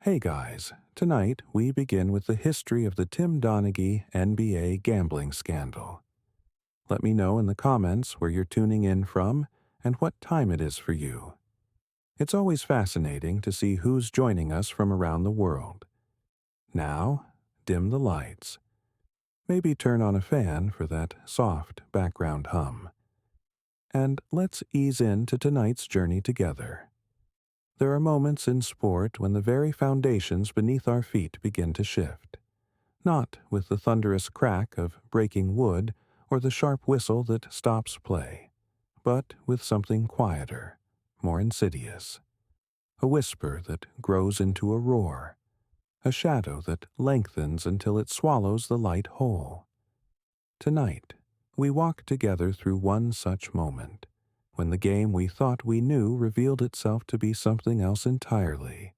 Hey guys, tonight we begin with the history of the Tim Donaghy NBA gambling scandal. Let me know in the comments where you're tuning in from and what time it is for you. It's always fascinating to see who's joining us from around the world. Now, dim the lights. Maybe turn on a fan for that soft background hum. And let's ease into tonight's journey together. There are moments in sport when the very foundations beneath our feet begin to shift. Not with the thunderous crack of breaking wood or the sharp whistle that stops play, but with something quieter, more insidious. A whisper that grows into a roar. A shadow that lengthens until it swallows the light whole. Tonight, we walk together through one such moment, when the game we thought we knew revealed itself to be something else entirely,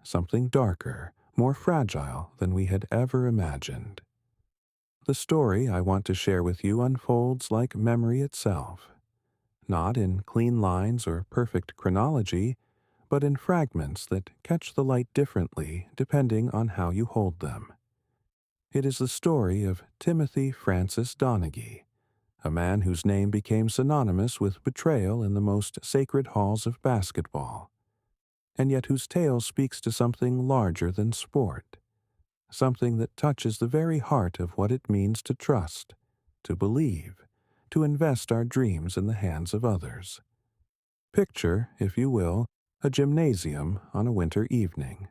something darker, more fragile than we had ever imagined. The story I want to share with you unfolds like memory itself, not in clean lines or perfect chronology, but in fragments that catch the light differently depending on how you hold them. It is the story of Timothy Francis Donaghy, a man whose name became synonymous with betrayal in the most sacred halls of basketball, and yet whose tale speaks to something larger than sport, something that touches the very heart of what it means to trust, to believe, to invest our dreams in the hands of others. Picture, if you will, a gymnasium on a winter evening.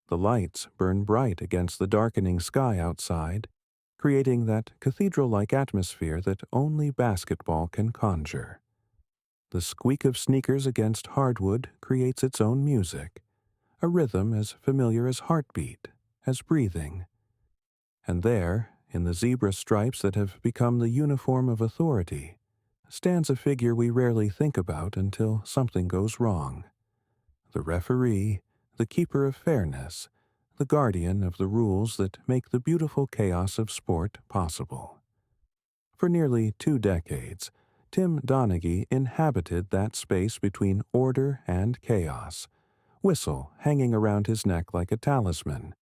The lights burn bright against the darkening sky outside, creating that cathedral-like atmosphere that only basketball can conjure. The squeak of sneakers against hardwood creates its own music, a rhythm as familiar as heartbeat, as breathing. And there, in the zebra stripes that have become the uniform of authority, stands a figure we rarely think about until something goes wrong. The referee, the keeper of fairness, the guardian of the rules that make the beautiful chaos of sport possible. For nearly 2 decades, Tim Donaghy inhabited that space between order and chaos, whistle hanging around his neck like a talisman,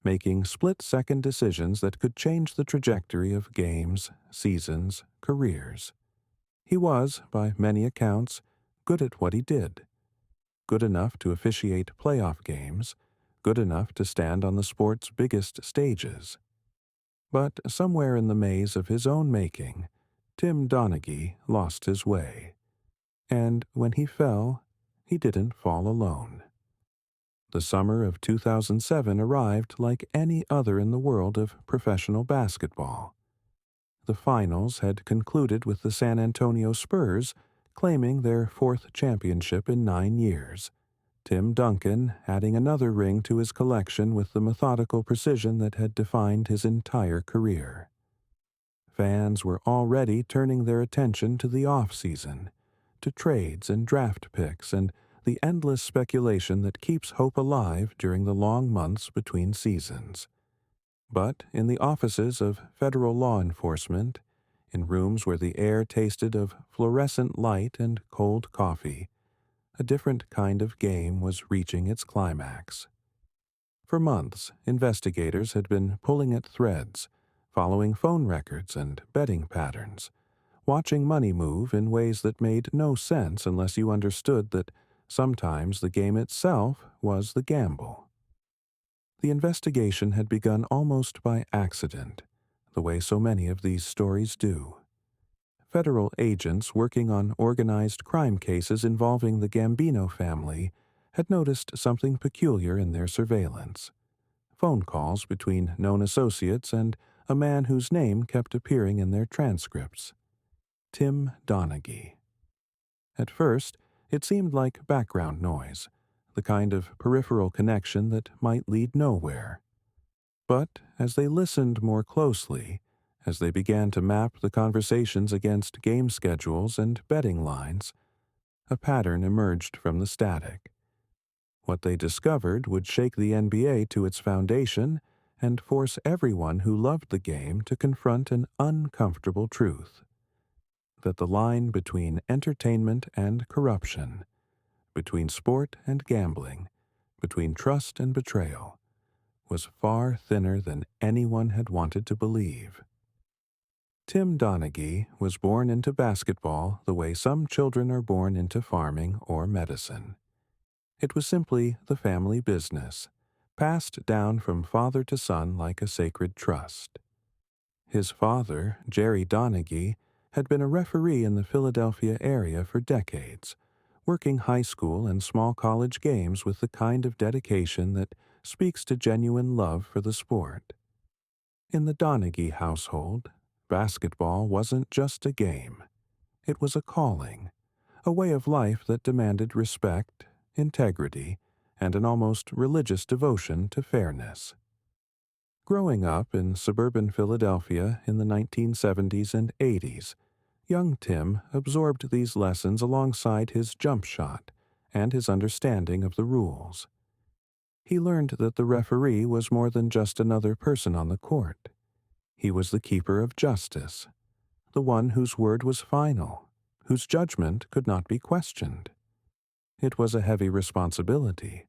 making split-second decisions that could change the trajectory of games, seasons, careers. He was, by many accounts, good at what he did. Good enough to officiate playoff games, good enough to stand on the sport's biggest stages. But somewhere in the maze of his own making, Tim Donaghy lost his way. And when he fell, he didn't fall alone. The summer of 2007 arrived like any other in the world of professional basketball. The finals had concluded with the San Antonio Spurs claiming their 4th championship in 9 years, Tim Duncan adding another ring to his collection with the methodical precision that had defined his entire career. Fans were already turning their attention to the off-season, to trades and draft picks and the endless speculation that keeps hope alive during the long months between seasons. But in the offices of federal law enforcement, in rooms where the air tasted of fluorescent light and cold coffee, a different kind of game was reaching its climax. For months, investigators had been pulling at threads, following phone records and betting patterns, watching money move in ways that made no sense unless you understood that sometimes the game itself was the gamble. The investigation had begun almost by accident, the way so many of these stories do. Federal agents working on organized crime cases involving the Gambino family had noticed something peculiar in their surveillance. Phone calls between known associates and a man whose name kept appearing in their transcripts. Tim Donaghy. At first, it seemed like background noise, the kind of peripheral connection that might lead nowhere. But as they listened more closely, as they began to map the conversations against game schedules and betting lines, a pattern emerged from the static. What they discovered would shake the NBA to its foundation and force everyone who loved the game to confront an uncomfortable truth: that the line between entertainment and corruption, between sport and gambling, between trust and betrayal was far thinner than anyone had wanted to believe. Tim Donaghy was born into basketball the way some children are born into farming or medicine. It was simply the family business, passed down from father to son like a sacred trust. His father, Jerry Donaghy, had been a referee in the Philadelphia area for decades, working high school and small college games with the kind of dedication that speaks to genuine love for the sport. In the Donaghy household, basketball wasn't just a game. It was a calling, a way of life that demanded respect, integrity, and an almost religious devotion to fairness. Growing up in suburban Philadelphia in the 1970s and 80s, young Tim absorbed these lessons alongside his jump shot and his understanding of the rules. He learned that the referee was more than just another person on the court. He was the keeper of justice, the one whose word was final, whose judgment could not be questioned. It was a heavy responsibility,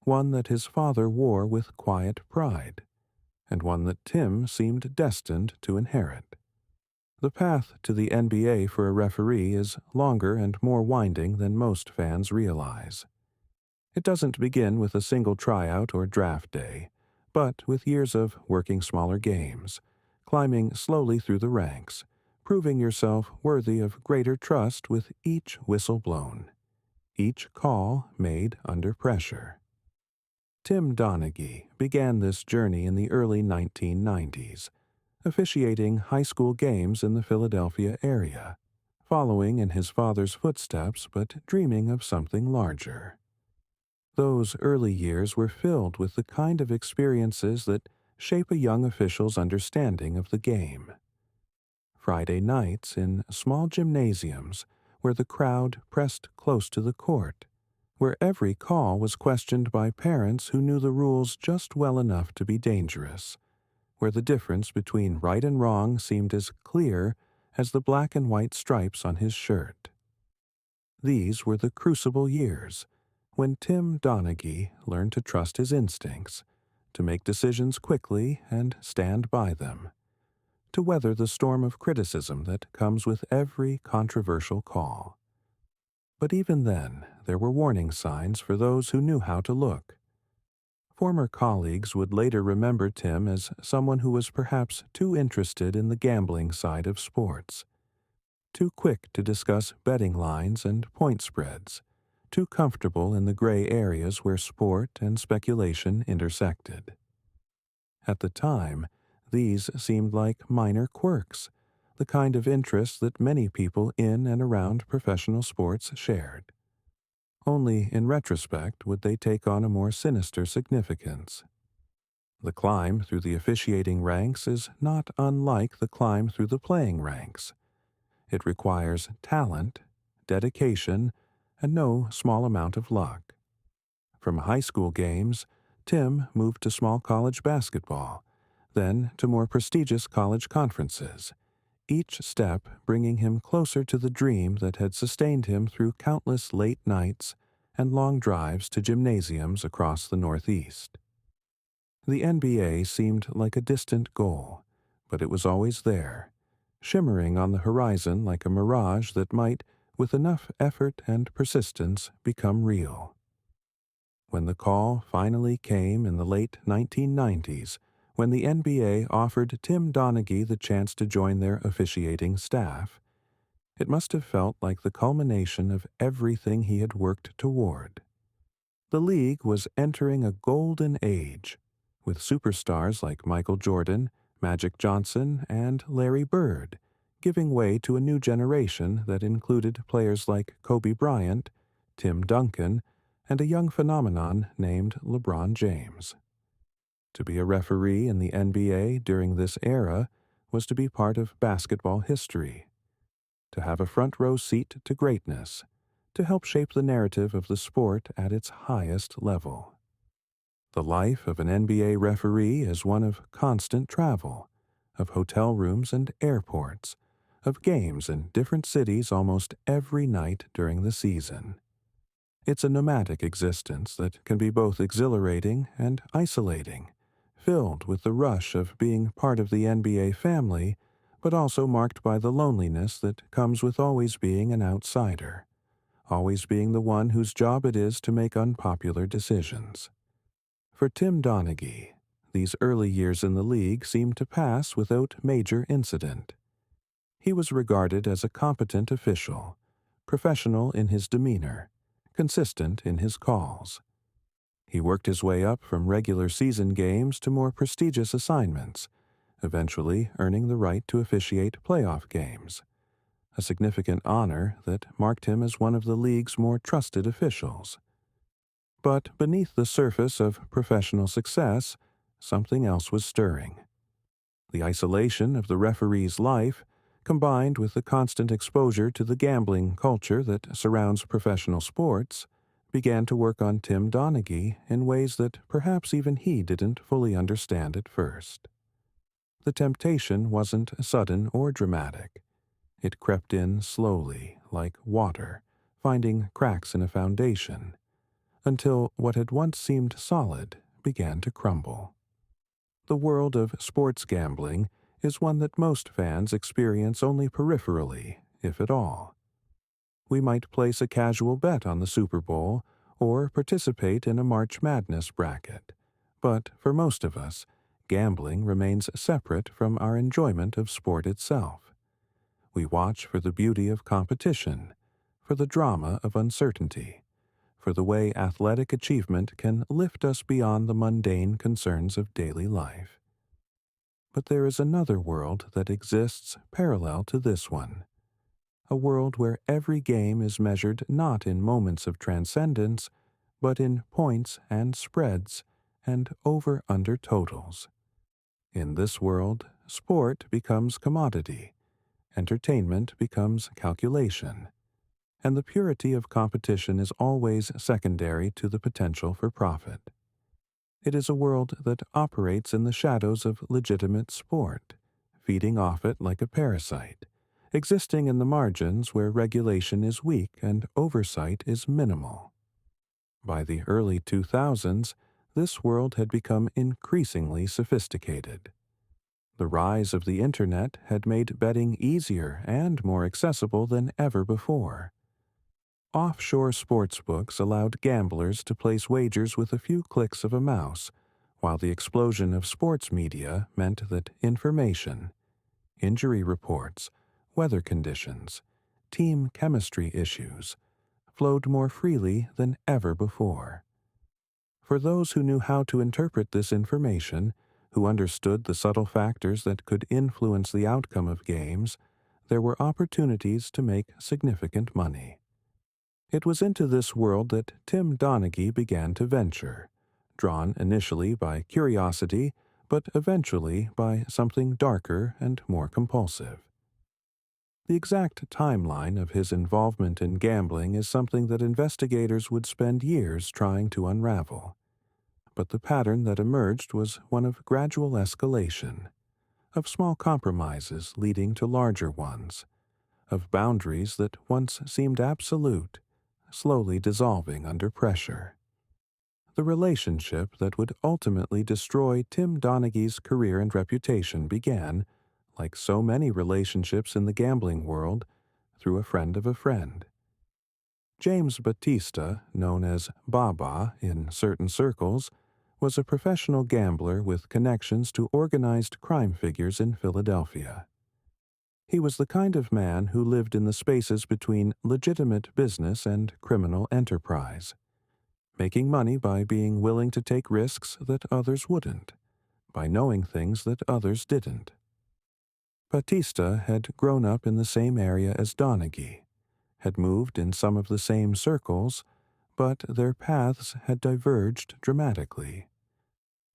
one that his father wore with quiet pride, and one that Tim seemed destined to inherit. The path to the NBA for a referee is longer and more winding than most fans realize. It doesn't begin with a single tryout or draft day, but with years of working smaller games, climbing slowly through the ranks, proving yourself worthy of greater trust with each whistle blown, each call made under pressure. Tim Donaghy began this journey in the early 1990s, officiating high school games in the Philadelphia area, following in his father's footsteps but dreaming of something larger. Those early years were filled with the kind of experiences that shape a young official's understanding of the game. Friday nights in small gymnasiums where the crowd pressed close to the court, where every call was questioned by parents who knew the rules just well enough to be dangerous, where the difference between right and wrong seemed as clear as the black and white stripes on his shirt. These were the crucible years, when Tim Donaghy learned to trust his instincts, to make decisions quickly and stand by them, to weather the storm of criticism that comes with every controversial call. But even then, there were warning signs for those who knew how to look. Former colleagues would later remember Tim as someone who was perhaps too interested in the gambling side of sports, too quick to discuss betting lines and point spreads, too comfortable in the gray areas where sport and speculation intersected. At the time, these seemed like minor quirks, the kind of interests that many people in and around professional sports shared. Only in retrospect would they take on a more sinister significance. The climb through the officiating ranks is not unlike the climb through the playing ranks. It requires talent, dedication, and no small amount of luck. From high school games, Tim moved to small college basketball, then to more prestigious college conferences, each step bringing him closer to the dream that had sustained him through countless late nights and long drives to gymnasiums across the Northeast. The NBA seemed like a distant goal, but it was always there, shimmering on the horizon like a mirage that might, with enough effort and persistence, become real. When the call finally came in the late 1990s, when the NBA offered Tim Donaghy the chance to join their officiating staff, it must have felt like the culmination of everything he had worked toward. The league was entering a golden age, with superstars like Michael Jordan, Magic Johnson, and Larry Bird, giving way to a new generation that included players like Kobe Bryant, Tim Duncan, and a young phenomenon named LeBron James. To be a referee in the NBA during this era was to be part of basketball history, to have a front row seat to greatness, to help shape the narrative of the sport at its highest level. The life of an NBA referee is one of constant travel, of hotel rooms and airports, of games in different cities almost every night during the season. It's a nomadic existence that can be both exhilarating and isolating, filled with the rush of being part of the NBA family, but also marked by the loneliness that comes with always being an outsider, always being the one whose job it is to make unpopular decisions. For Tim Donaghy, these early years in the league seemed to pass without major incident. He was regarded as a competent official, professional in his demeanor, consistent in his calls. He worked his way up from regular season games to more prestigious assignments, eventually earning the right to officiate playoff games, a significant honor that marked him as one of the league's more trusted officials. But beneath the surface of professional success, something else was stirring. The isolation of the referee's life, combined with the constant exposure to the gambling culture that surrounds professional sports, began to work on Tim Donaghy in ways that perhaps even he didn't fully understand at first. The temptation wasn't sudden or dramatic. It crept in slowly, like water, finding cracks in a foundation, until what had once seemed solid began to crumble. The world of sports gambling is one that most fans experience only peripherally, if at all. We might place a casual bet on the Super Bowl or participate in a March Madness bracket, but for most of us, gambling remains separate from our enjoyment of sport itself. We watch for the beauty of competition, for the drama of uncertainty, for the way athletic achievement can lift us beyond the mundane concerns of daily life. But there is another world that exists parallel to this one, a world where every game is measured not in moments of transcendence, but in points and spreads and over-under totals. In this world, sport becomes commodity, entertainment becomes calculation, and the purity of competition is always secondary to the potential for profit. It is a world that operates in the shadows of legitimate sport, feeding off it like a parasite, existing in the margins where regulation is weak and oversight is minimal. By the early 2000s, this world had become increasingly sophisticated. The rise of the Internet had made betting easier and more accessible than ever before. Offshore sportsbooks allowed gamblers to place wagers with a few clicks of a mouse, while the explosion of sports media meant that information, injury reports, weather conditions, team chemistry issues, flowed more freely than ever before. For those who knew how to interpret this information, who understood the subtle factors that could influence the outcome of games, there were opportunities to make significant money. It was into this world that Tim Donaghy began to venture, drawn initially by curiosity, but eventually by something darker and more compulsive. The exact timeline of his involvement in gambling is something that investigators would spend years trying to unravel. But the pattern that emerged was one of gradual escalation, of small compromises leading to larger ones, of boundaries that once seemed absolute, slowly dissolving under pressure. The relationship that would ultimately destroy Tim Donaghy's career and reputation began, like so many relationships in the gambling world, through a friend of a friend. James Batista, known as Baba in certain circles, was a professional gambler with connections to organized crime figures in Philadelphia. He was the kind of man who lived in the spaces between legitimate business and criminal enterprise, making money by being willing to take risks that others wouldn't, by knowing things that others didn't. Batista had grown up in the same area as Donaghy, had moved in some of the same circles, but their paths had diverged dramatically.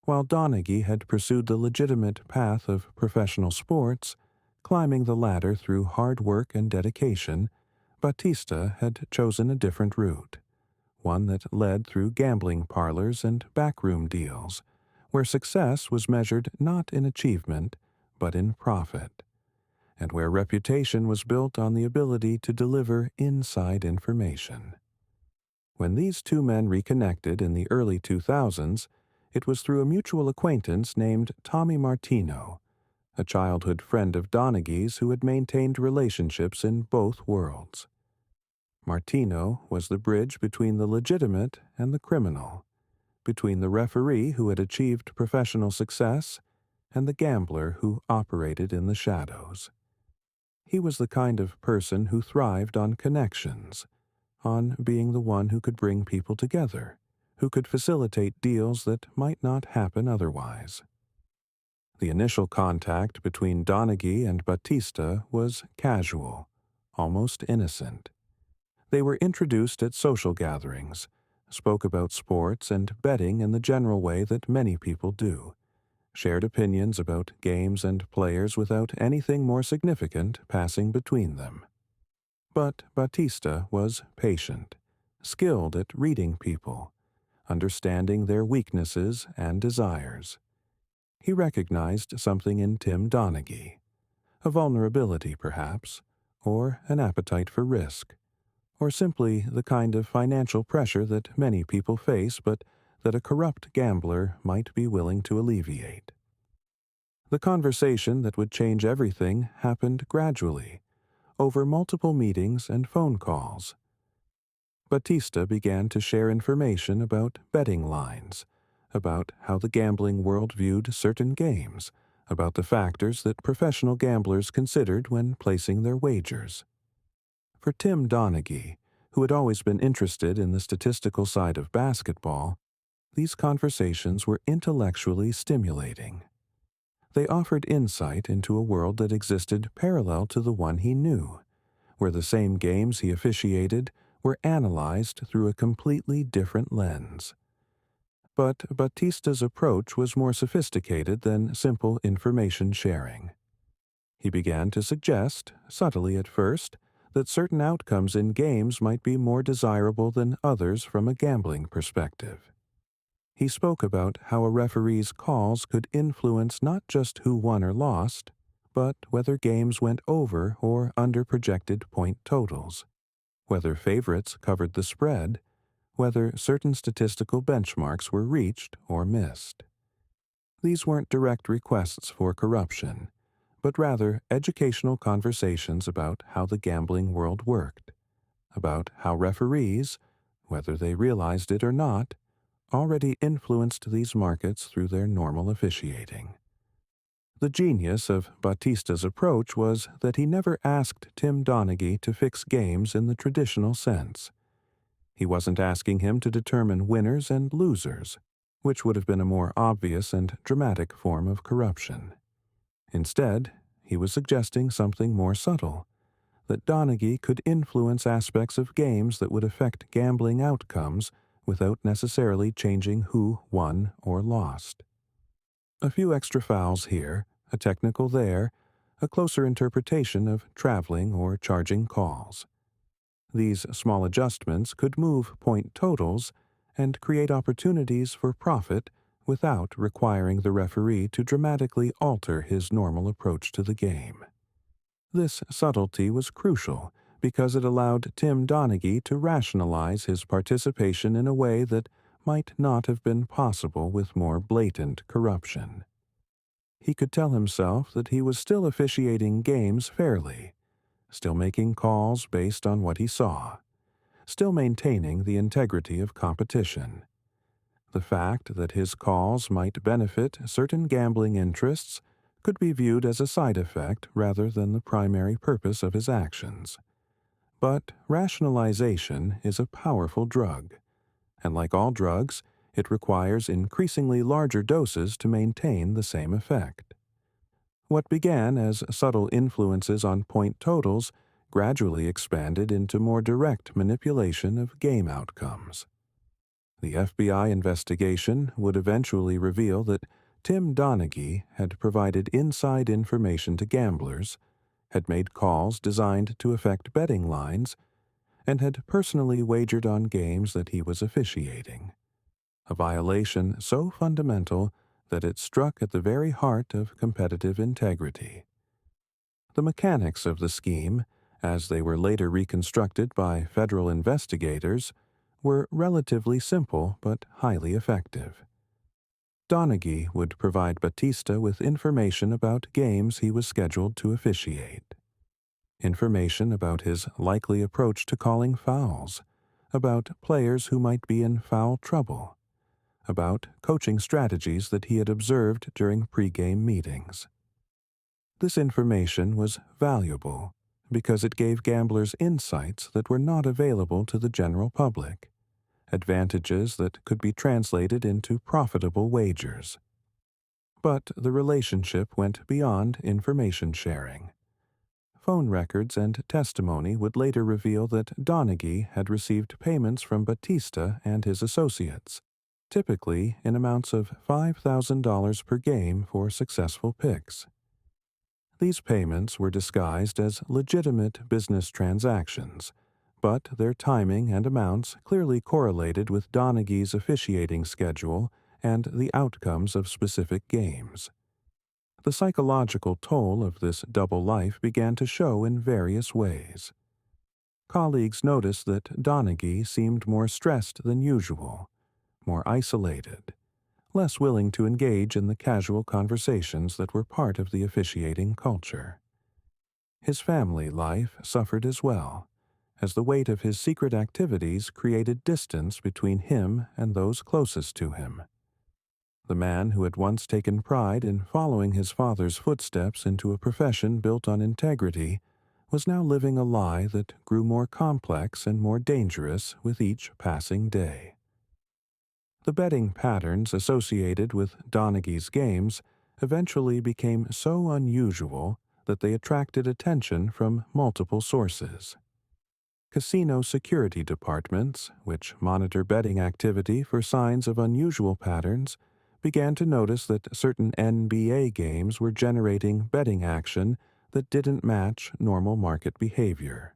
While Donaghy had pursued the legitimate path of professional sports, climbing the ladder through hard work and dedication, Batista had chosen a different route, one that led through gambling parlors and backroom deals, where success was measured not in achievement, but in profit, and where reputation was built on the ability to deliver inside information. When these two men reconnected in the early 2000s, it was through a mutual acquaintance named Tommy Martino, a childhood friend of Donaghy's who had maintained relationships in both worlds. Martino was the bridge between the legitimate and the criminal, between the referee who had achieved professional success and the gambler who operated in the shadows. He was the kind of person who thrived on connections, on being the one who could bring people together, who could facilitate deals that might not happen otherwise. The initial contact between Donaghy and Batista was casual, almost innocent. They were introduced at social gatherings, spoke about sports and betting in the general way that many people do, shared opinions about games and players without anything more significant passing between them. But Batista was patient, skilled at reading people, understanding their weaknesses and desires. He recognized something in Tim Donaghy, a vulnerability perhaps, or an appetite for risk, or simply the kind of financial pressure that many people face but that a corrupt gambler might be willing to alleviate. The conversation that would change everything happened gradually, over multiple meetings and phone calls. Batista began to share information about betting lines, about how the gambling world viewed certain games, about the factors that professional gamblers considered when placing their wagers. For Tim Donaghy, who had always been interested in the statistical side of basketball, these conversations were intellectually stimulating. They offered insight into a world that existed parallel to the one he knew, where the same games he officiated were analyzed through a completely different lens. But Batista's approach was more sophisticated than simple information sharing. He began to suggest, subtly at first, that certain outcomes in games might be more desirable than others from a gambling perspective. He spoke about how a referee's calls could influence not just who won or lost, but whether games went over or under projected point totals, whether favorites covered the spread, whether certain statistical benchmarks were reached or missed. These weren't direct requests for corruption, but rather educational conversations about how the gambling world worked, about how referees, whether they realized it or not, already influenced these markets through their normal officiating. The genius of Batista's approach was that he never asked Tim Donaghy to fix games in the traditional sense. He wasn't asking him to determine winners and losers, which would have been a more obvious and dramatic form of corruption. Instead, he was suggesting something more subtle, that Donaghy could influence aspects of games that would affect gambling outcomes without necessarily changing who won or lost. A few extra fouls here, a technical there, a closer interpretation of traveling or charging calls. These small adjustments could move point totals and create opportunities for profit without requiring the referee to dramatically alter his normal approach to the game. This subtlety was crucial because it allowed Tim Donaghy to rationalize his participation in a way that might not have been possible with more blatant corruption. He could tell himself that he was still officiating games fairly, still making calls based on what he saw, still maintaining the integrity of competition. The fact that his calls might benefit certain gambling interests could be viewed as a side effect rather than the primary purpose of his actions. But rationalization is a powerful drug, and like all drugs, it requires increasingly larger doses to maintain the same effect. What began as subtle influences on point totals gradually expanded into more direct manipulation of game outcomes. The FBI investigation would eventually reveal that Tim Donaghy had provided inside information to gamblers, had made calls designed to affect betting lines, and had personally wagered on games that he was officiating. A violation so fundamental that it struck at the very heart of competitive integrity. The mechanics of the scheme, as they were later reconstructed by federal investigators, were relatively simple but highly effective. Donaghy would provide Batista with information about games he was scheduled to officiate. Information about his likely approach to calling fouls, about players who might be in foul trouble, about coaching strategies that he had observed during pre-game meetings. This information was valuable because it gave gamblers insights that were not available to the general public, advantages that could be translated into profitable wagers. But the relationship went beyond information sharing. Phone records and testimony would later reveal that Donaghy had received payments from Batista and his associates, typically in amounts of $5,000 per game for successful picks. These payments were disguised as legitimate business transactions, but their timing and amounts clearly correlated with Donaghy's officiating schedule and the outcomes of specific games. The psychological toll of this double life began to show in various ways. Colleagues noticed that Donaghy seemed more stressed than usual, more isolated, less willing to engage in the casual conversations that were part of the officiating culture. His family life suffered as well, as the weight of his secret activities created distance between him and those closest to him. The man who had once taken pride in following his father's footsteps into a profession built on integrity was now living a lie that grew more complex and more dangerous with each passing day. The betting patterns associated with Donaghy's games eventually became so unusual that they attracted attention from multiple sources. Casino security departments, which monitor betting activity for signs of unusual patterns, began to notice that certain NBA games were generating betting action that didn't match normal market behavior.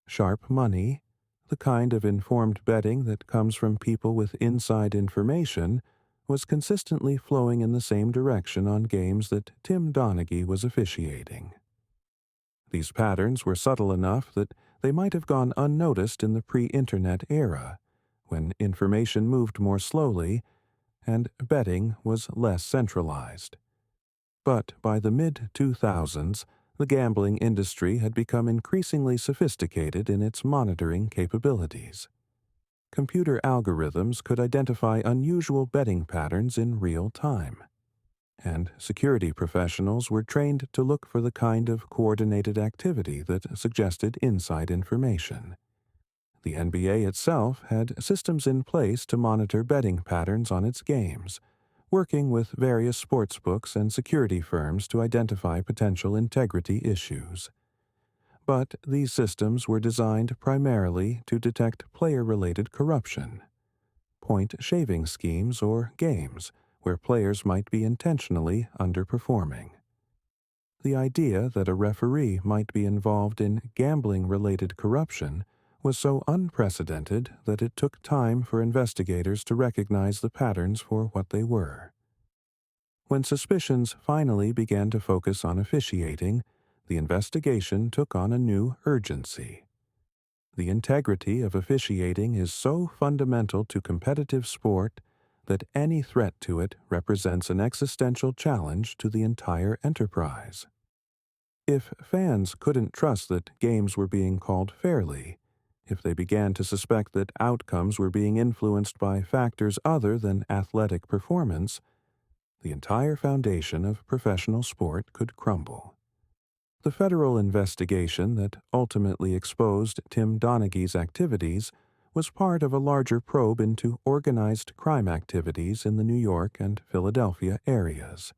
Sharp money, the kind of informed betting that comes from people with inside information, was consistently flowing in the same direction on games that Tim Donaghy was officiating. These patterns were subtle enough that they might have gone unnoticed in the pre-internet era, when information moved more slowly and betting was less centralized. But by the mid-2000s, the gambling industry had become increasingly sophisticated in its monitoring capabilities. Computer algorithms could identify unusual betting patterns in real time, and security professionals were trained to look for the kind of coordinated activity that suggested inside information. The NBA itself had systems in place to monitor betting patterns on its games, working with various sportsbooks and security firms to identify potential integrity issues. But these systems were designed primarily to detect player-related corruption, point-shaving schemes, or games where players might be intentionally underperforming. The idea that a referee might be involved in gambling-related corruption was so unprecedented that it took time for investigators to recognize the patterns for what they were. When suspicions finally began to focus on officiating, the investigation took on a new urgency. The integrity of officiating is so fundamental to competitive sport that any threat to it represents an existential challenge to the entire enterprise. If fans couldn't trust that games were being called fairly, if they began to suspect that outcomes were being influenced by factors other than athletic performance, the entire foundation of professional sport could crumble. The federal investigation that ultimately exposed Tim Donaghy's activities was part of a larger probe into organized crime activities in the New York and Philadelphia areas.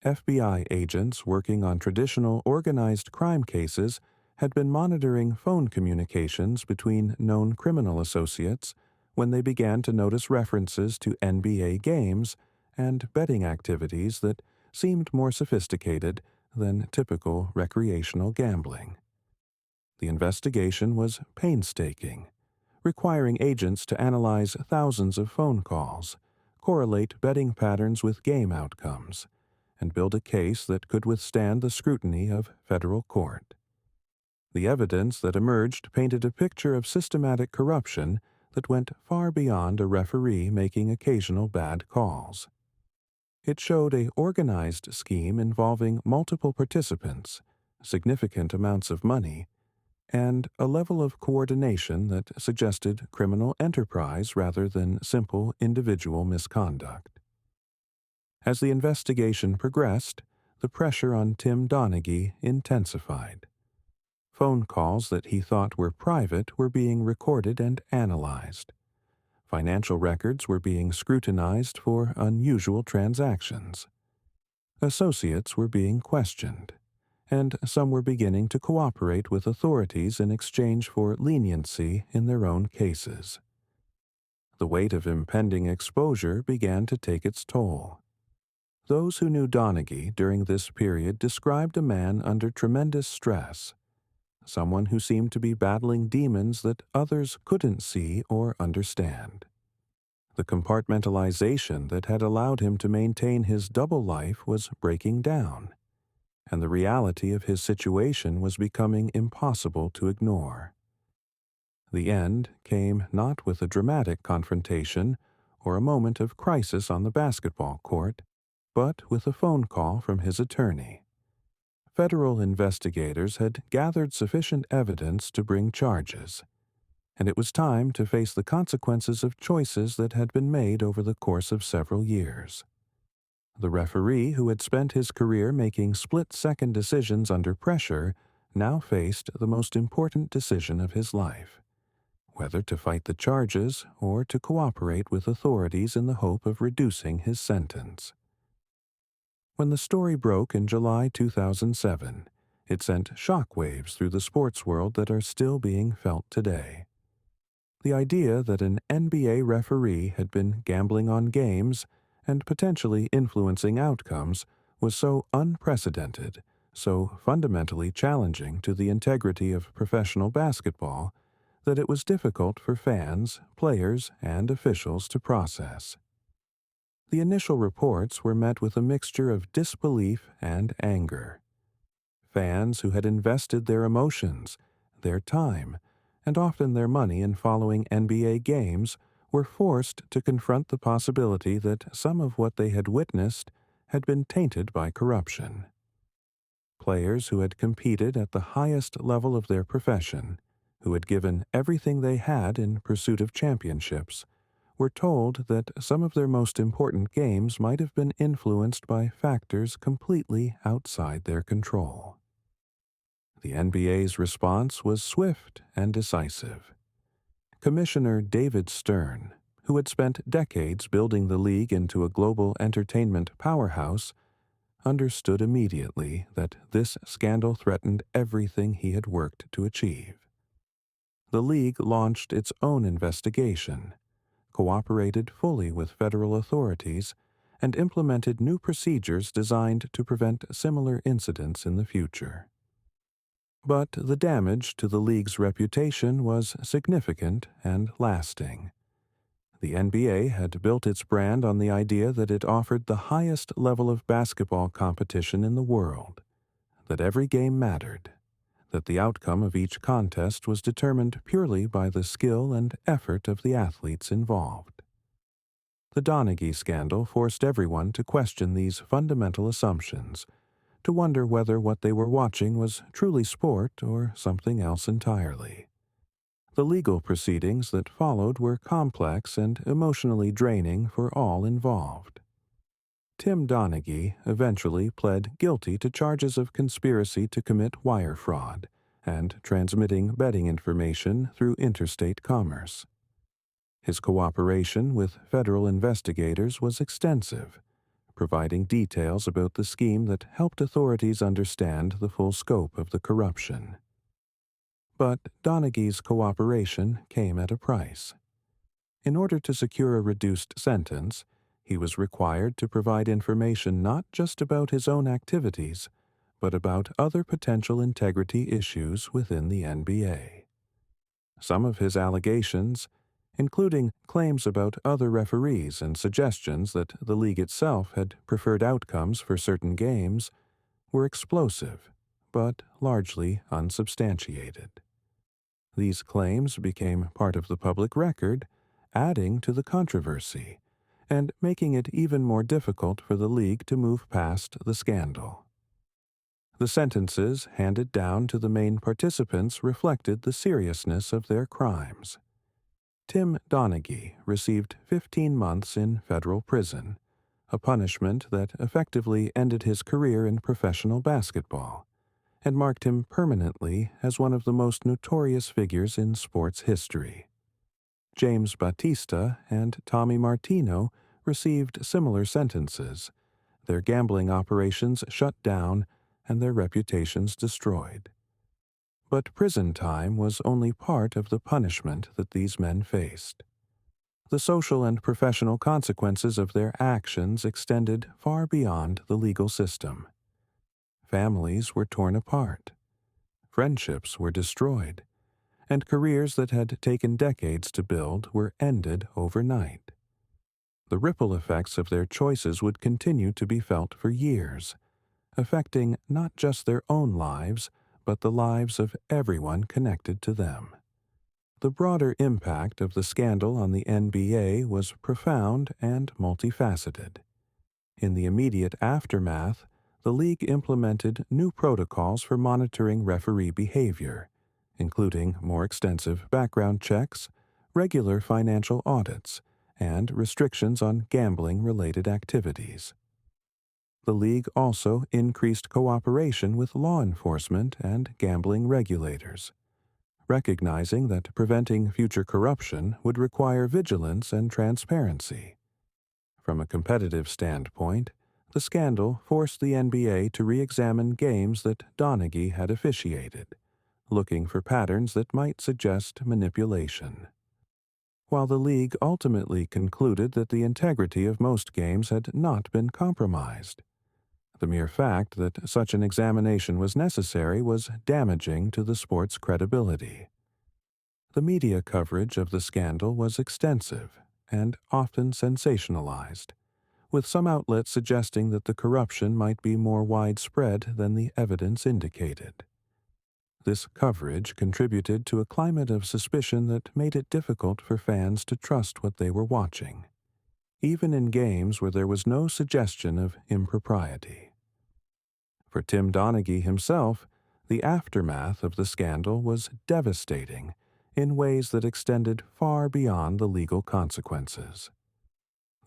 FBI agents working on traditional organized crime cases had been monitoring phone communications between known criminal associates when they began to notice references to NBA games and betting activities that seemed more sophisticated than typical recreational gambling. The investigation was painstaking, requiring agents to analyze thousands of phone calls, correlate betting patterns with game outcomes, and build a case that could withstand the scrutiny of federal court. The evidence that emerged painted a picture of systematic corruption that went far beyond a referee making occasional bad calls. It showed an organized scheme involving multiple participants, significant amounts of money, and a level of coordination that suggested criminal enterprise rather than simple individual misconduct. As the investigation progressed, the pressure on Tim Donaghy intensified. Phone calls that he thought were private were being recorded and analyzed. Financial records were being scrutinized for unusual transactions. Associates were being questioned, and some were beginning to cooperate with authorities in exchange for leniency in their own cases. The weight of impending exposure began to take its toll. Those who knew Donaghy during this period described a man under tremendous stress, someone who seemed to be battling demons that others couldn't see or understand. The compartmentalization that had allowed him to maintain his double life was breaking down, and the reality of his situation was becoming impossible to ignore. The end came not with a dramatic confrontation or a moment of crisis on the basketball court, but with a phone call from his attorney. Federal investigators had gathered sufficient evidence to bring charges, and it was time to face the consequences of choices that had been made over the course of several years. The referee, who had spent his career making split-second decisions under pressure, now faced the most important decision of his life: whether to fight the charges or to cooperate with authorities in the hope of reducing his sentence. When the story broke in July 2007, it sent shockwaves through the sports world that are still being felt today. The idea that an NBA referee had been gambling on games and potentially influencing outcomes was so unprecedented, so fundamentally challenging to the integrity of professional basketball, that it was difficult for fans, players, and officials to process. The initial reports were met with a mixture of disbelief and anger. Fans who had invested their emotions, their time, and often their money in following NBA games were forced to confront the possibility that some of what they had witnessed had been tainted by corruption. Players who had competed at the highest level of their profession, who had given everything they had in pursuit of championships, were told that some of their most important games might have been influenced by factors completely outside their control. The NBA's response was swift and decisive. Commissioner David Stern, who had spent decades building the league into a global entertainment powerhouse, understood immediately that this scandal threatened everything he had worked to achieve. The league launched its own investigation, cooperated fully with federal authorities, and implemented new procedures designed to prevent similar incidents in the future. But the damage to the league's reputation was significant and lasting. The NBA had built its brand on the idea that it offered the highest level of basketball competition in the world, that every game mattered, that the outcome of each contest was determined purely by the skill and effort of the athletes involved. The Donaghy scandal forced everyone to question these fundamental assumptions, to wonder whether what they were watching was truly sport or something else entirely. The legal proceedings that followed were complex and emotionally draining for all involved. Tim Donaghy eventually pled guilty to charges of conspiracy to commit wire fraud and transmitting betting information through interstate commerce. His cooperation with federal investigators was extensive, providing details about the scheme that helped authorities understand the full scope of the corruption. But Donaghy's cooperation came at a price. In order to secure a reduced sentence, he was required to provide information not just about his own activities, but about other potential integrity issues within the NBA. Some of his allegations, including claims about other referees and suggestions that the league itself had preferred outcomes for certain games, were explosive, but largely unsubstantiated. These claims became part of the public record, adding to the controversy and making it even more difficult for the league to move past the scandal. The sentences handed down to the main participants reflected the seriousness of their crimes. Tim Donaghy received 15 months in federal prison, a punishment that effectively ended his career in professional basketball and marked him permanently as one of the most notorious figures in sports history. James Batista and Tommy Martino received similar sentences, their gambling operations shut down and their reputations destroyed. But prison time was only part of the punishment that these men faced. The social and professional consequences of their actions extended far beyond the legal system. Families were torn apart, friendships were destroyed, and careers that had taken decades to build were ended overnight. The ripple effects of their choices would continue to be felt for years, affecting not just their own lives, but the lives of everyone connected to them. The broader impact of the scandal on the NBA was profound and multifaceted. In the immediate aftermath, the league implemented new protocols for monitoring referee behavior, including more extensive background checks, regular financial audits, and restrictions on gambling-related activities. The league also increased cooperation with law enforcement and gambling regulators, recognizing that preventing future corruption would require vigilance and transparency. From a competitive standpoint, the scandal forced the NBA to re-examine games that Donaghy had officiated, looking for patterns that might suggest manipulation. While the league ultimately concluded that the integrity of most games had not been compromised, the mere fact that such an examination was necessary was damaging to the sport's credibility. The media coverage of the scandal was extensive and often sensationalized, with some outlets suggesting that the corruption might be more widespread than the evidence indicated. This coverage contributed to a climate of suspicion that made it difficult for fans to trust what they were watching, even in games where there was no suggestion of impropriety. For Tim Donaghy himself, the aftermath of the scandal was devastating in ways that extended far beyond the legal consequences.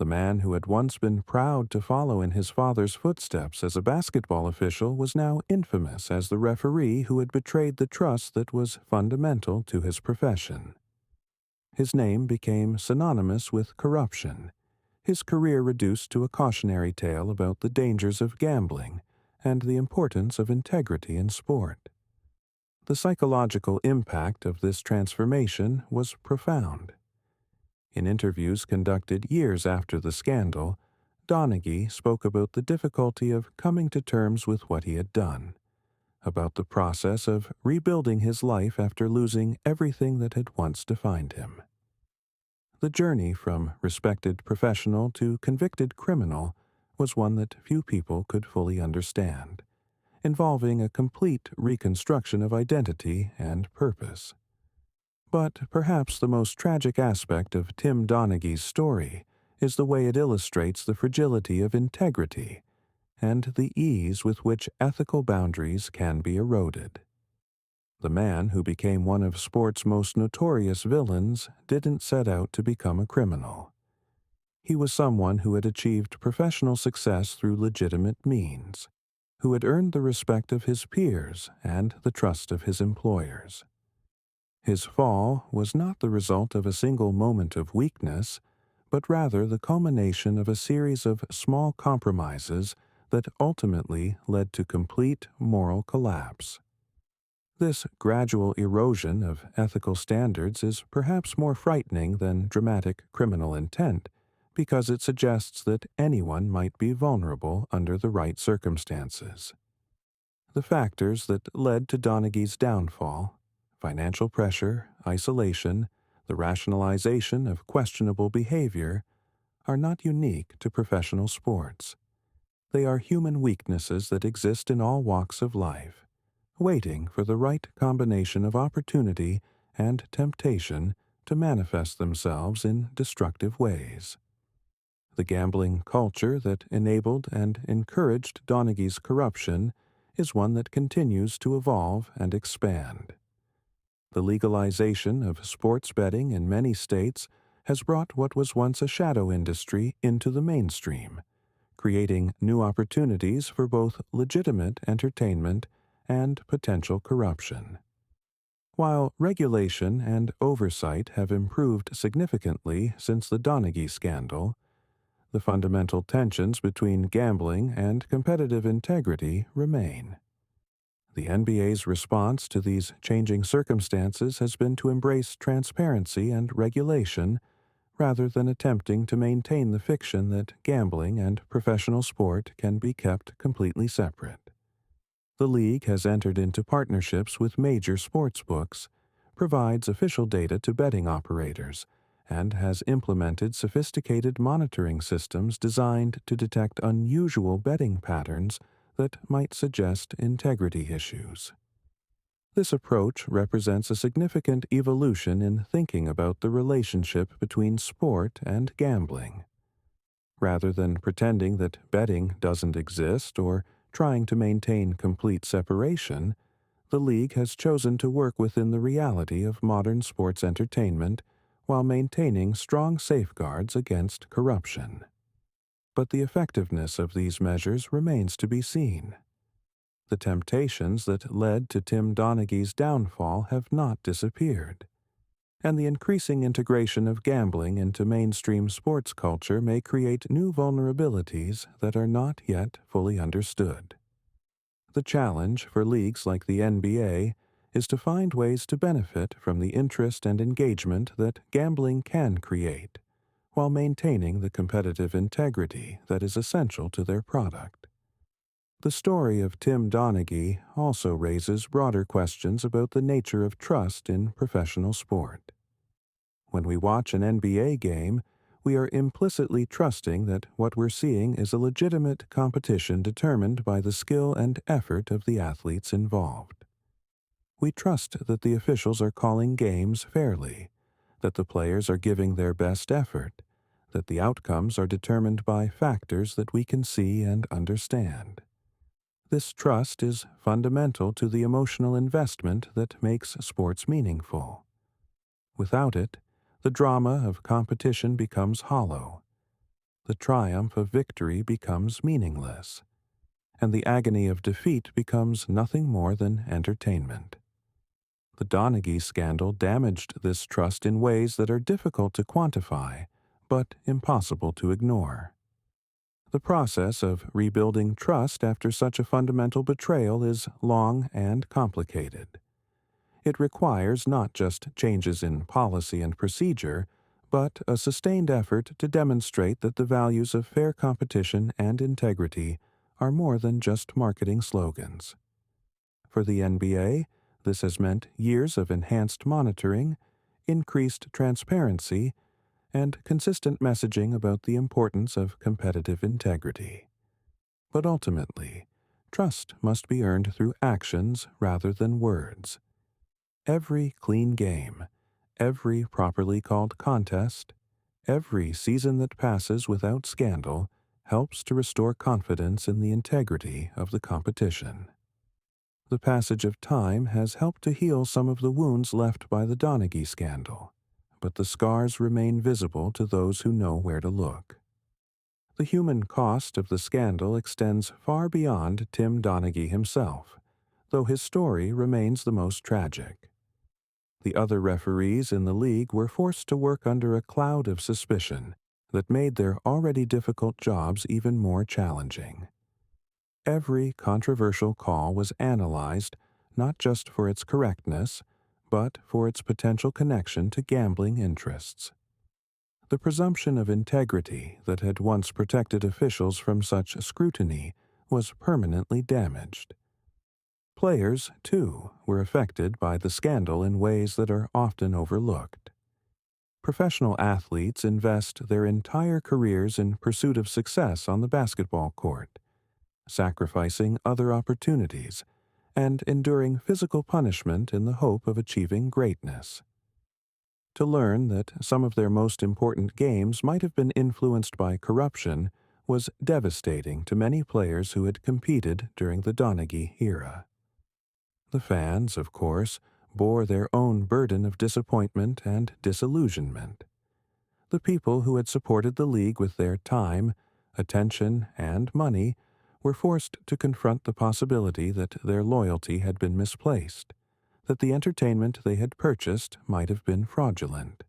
The man who had once been proud to follow in his father's footsteps as a basketball official was now infamous as the referee who had betrayed the trust that was fundamental to his profession. His name became synonymous with corruption, his career reduced to a cautionary tale about the dangers of gambling and the importance of integrity in sport. The psychological impact of this transformation was profound. In interviews conducted years after the scandal, Donaghy spoke about the difficulty of coming to terms with what he had done, about the process of rebuilding his life after losing everything that had once defined him. The journey from respected professional to convicted criminal was one that few people could fully understand, involving a complete reconstruction of identity and purpose. But perhaps the most tragic aspect of Tim Donaghy's story is the way it illustrates the fragility of integrity and the ease with which ethical boundaries can be eroded. The man who became one of sport's most notorious villains didn't set out to become a criminal. He was someone who had achieved professional success through legitimate means, who had earned the respect of his peers and the trust of his employers. His fall was not the result of a single moment of weakness, but rather the culmination of a series of small compromises that ultimately led to complete moral collapse. This gradual erosion of ethical standards is perhaps more frightening than dramatic criminal intent, because it suggests that anyone might be vulnerable under the right circumstances. The factors that led to Donaghy's downfall, financial pressure, isolation, the rationalization of questionable behavior, are not unique to professional sports. They are human weaknesses that exist in all walks of life, waiting for the right combination of opportunity and temptation to manifest themselves in destructive ways. The gambling culture that enabled and encouraged Donaghy's corruption is one that continues to evolve and expand. The legalization of sports betting in many states has brought what was once a shadow industry into the mainstream, creating new opportunities for both legitimate entertainment and potential corruption. While regulation and oversight have improved significantly since the Donaghy scandal, the fundamental tensions between gambling and competitive integrity remain. The NBA's response to these changing circumstances has been to embrace transparency and regulation rather than attempting to maintain the fiction that gambling and professional sport can be kept completely separate. The league has entered into partnerships with major sports books, provides official data to betting operators, and has implemented sophisticated monitoring systems designed to detect unusual betting patterns that might suggest integrity issues. This approach represents a significant evolution in thinking about the relationship between sport and gambling. Rather than pretending that betting doesn't exist or trying to maintain complete separation, the league has chosen to work within the reality of modern sports entertainment while maintaining strong safeguards against corruption. But the effectiveness of these measures remains to be seen. The temptations that led to Tim Donaghy's downfall have not disappeared, and the increasing integration of gambling into mainstream sports culture may create new vulnerabilities that are not yet fully understood. The challenge for leagues like the NBA is to find ways to benefit from the interest and engagement that gambling can create, while maintaining the competitive integrity that is essential to their product. The story of Tim Donaghy also raises broader questions about the nature of trust in professional sport. When we watch an NBA game, we are implicitly trusting that what we're seeing is a legitimate competition determined by the skill and effort of the athletes involved. We trust that the officials are calling games fairly, that the players are giving their best effort, that the outcomes are determined by factors that we can see and understand. This trust is fundamental to the emotional investment that makes sports meaningful. Without it, the drama of competition becomes hollow. The triumph of victory becomes meaningless, and the agony of defeat becomes nothing more than entertainment. The Donaghy scandal damaged this trust in ways that are difficult to quantify, but impossible to ignore. The process of rebuilding trust after such a fundamental betrayal is long and complicated. It requires not just changes in policy and procedure, but a sustained effort to demonstrate that the values of fair competition and integrity are more than just marketing slogans. For the NBA, this has meant years of enhanced monitoring, increased transparency, and consistent messaging about the importance of competitive integrity. But ultimately, trust must be earned through actions rather than words. Every clean game, every properly called contest, every season that passes without scandal helps to restore confidence in the integrity of the competition. The passage of time has helped to heal some of the wounds left by the Donaghy scandal, but the scars remain visible to those who know where to look. The human cost of the scandal extends far beyond Tim Donaghy himself, though his story remains the most tragic. The other referees in the league were forced to work under a cloud of suspicion that made their already difficult jobs even more challenging. Every controversial call was analyzed not just for its correctness, but for its potential connection to gambling interests. The presumption of integrity that had once protected officials from such scrutiny was permanently damaged. Players, too, were affected by the scandal in ways that are often overlooked. Professional athletes invest their entire careers in pursuit of success on the basketball court, sacrificing other opportunities, and enduring physical punishment in the hope of achieving greatness. To learn that some of their most important games might have been influenced by corruption was devastating to many players who had competed during the Donaghy era. The fans, of course, bore their own burden of disappointment and disillusionment. The people who had supported the league with their time, attention, and money were forced to confront the possibility that their loyalty had been misplaced, that the entertainment they had purchased might have been fraudulent.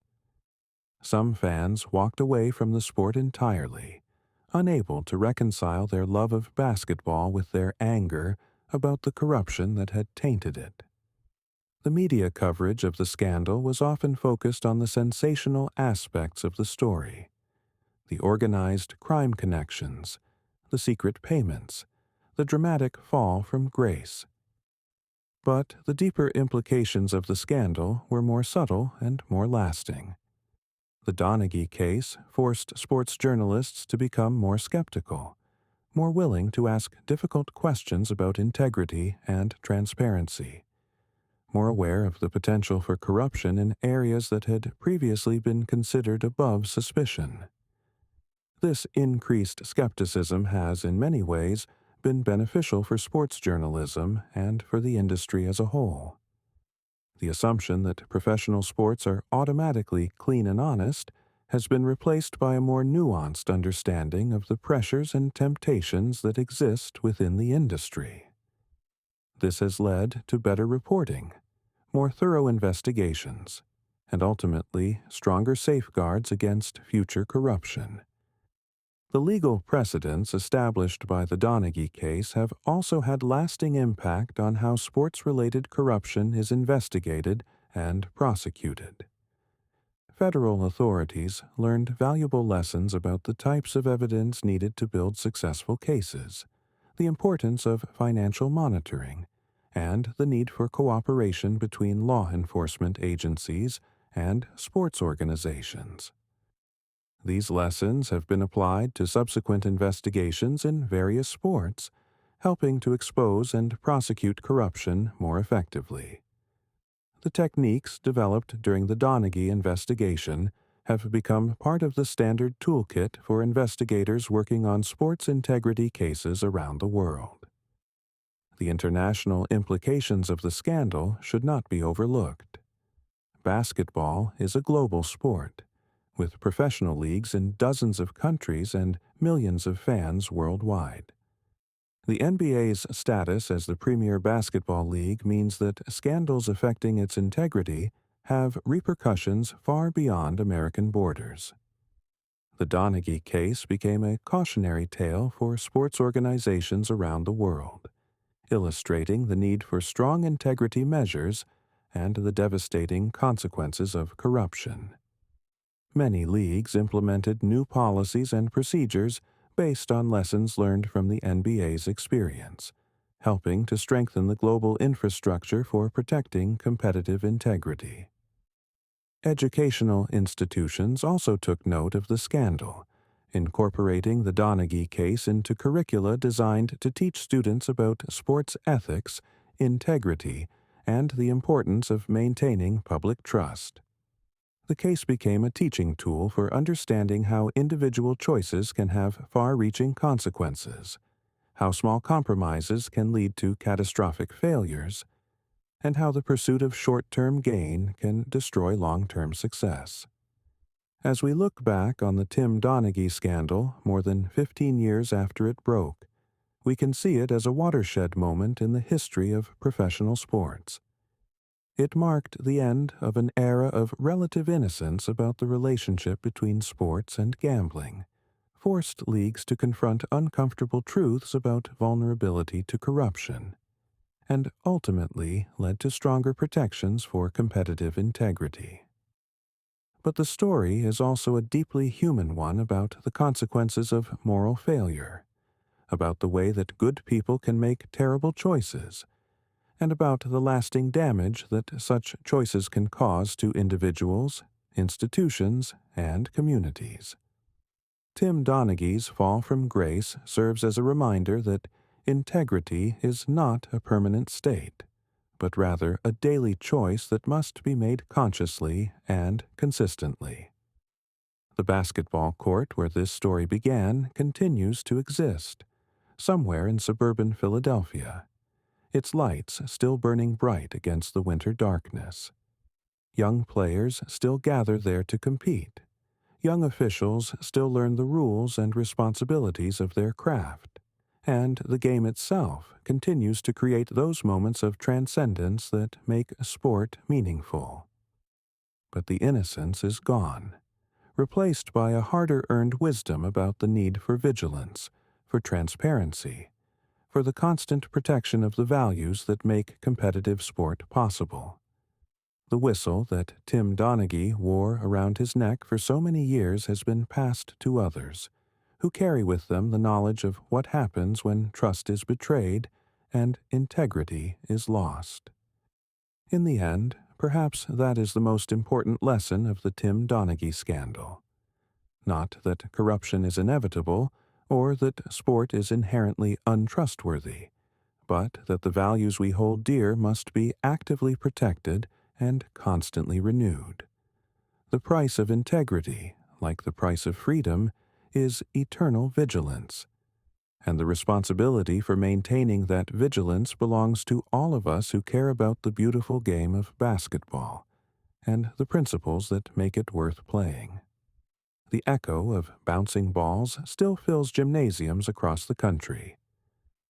Some fans walked away from the sport entirely, unable to reconcile their love of basketball with their anger about the corruption that had tainted it. The media coverage of the scandal was often focused on the sensational aspects of the story: the organized crime connections, the secret payments, the dramatic fall from grace. But the deeper implications of the scandal were more subtle and more lasting. The Donaghy case forced sports journalists to become more skeptical, more willing to ask difficult questions about integrity and transparency, more aware of the potential for corruption in areas that had previously been considered above suspicion. This increased skepticism has, in many ways, been beneficial for sports journalism and for the industry as a whole. The assumption that professional sports are automatically clean and honest has been replaced by a more nuanced understanding of the pressures and temptations that exist within the industry. This has led to better reporting, more thorough investigations, and ultimately stronger safeguards against future corruption. The legal precedents established by the Donaghy case have also had lasting impact on how sports-related corruption is investigated and prosecuted. Federal authorities learned valuable lessons about the types of evidence needed to build successful cases, the importance of financial monitoring, and the need for cooperation between law enforcement agencies and sports organizations. These lessons have been applied to subsequent investigations in various sports, helping to expose and prosecute corruption more effectively. The techniques developed during the Donaghy investigation have become part of the standard toolkit for investigators working on sports integrity cases around the world. The international implications of the scandal should not be overlooked. Basketball is a global sport, with professional leagues in dozens of countries and millions of fans worldwide. The NBA's status as the premier basketball league means that scandals affecting its integrity have repercussions far beyond American borders. The Donaghy case became a cautionary tale for sports organizations around the world, illustrating the need for strong integrity measures and the devastating consequences of corruption. Many leagues implemented new policies and procedures based on lessons learned from the NBA's experience, helping to strengthen the global infrastructure for protecting competitive integrity. Educational institutions also took note of the scandal, incorporating the Donaghy case into curricula designed to teach students about sports ethics, integrity, and the importance of maintaining public trust. The case became a teaching tool for understanding how individual choices can have far-reaching consequences, how small compromises can lead to catastrophic failures, and how the pursuit of short-term gain can destroy long-term success. As we look back on the Tim Donaghy scandal more than 15 years after it broke, we can see it as a watershed moment in the history of professional sports. It marked the end of an era of relative innocence about the relationship between sports and gambling, forced leagues to confront uncomfortable truths about vulnerability to corruption, and ultimately led to stronger protections for competitive integrity. But the story is also a deeply human one about the consequences of moral failure, about the way that good people can make terrible choices, and about the lasting damage that such choices can cause to individuals, institutions, and communities. Tim Donaghy's fall from grace serves as a reminder that integrity is not a permanent state, but rather a daily choice that must be made consciously and consistently. The basketball court where this story began continues to exist, somewhere in suburban Philadelphia, its lights still burning bright against the winter darkness. Young players still gather there to compete. Young officials still learn the rules and responsibilities of their craft, and the game itself continues to create those moments of transcendence that make sport meaningful. But the innocence is gone, replaced by a harder-earned wisdom about the need for vigilance, for transparency, for the constant protection of the values that make competitive sport possible. The whistle that Tim Donaghy wore around his neck for so many years has been passed to others, who carry with them the knowledge of what happens when trust is betrayed and integrity is lost. In the end, perhaps that is the most important lesson of the Tim Donaghy scandal. Not that corruption is inevitable, or that sport is inherently untrustworthy, but that the values we hold dear must be actively protected and constantly renewed. The price of integrity, like the price of freedom, is eternal vigilance, and the responsibility for maintaining that vigilance belongs to all of us who care about the beautiful game of basketball and the principles that make it worth playing. The echo of bouncing balls still fills gymnasiums across the country.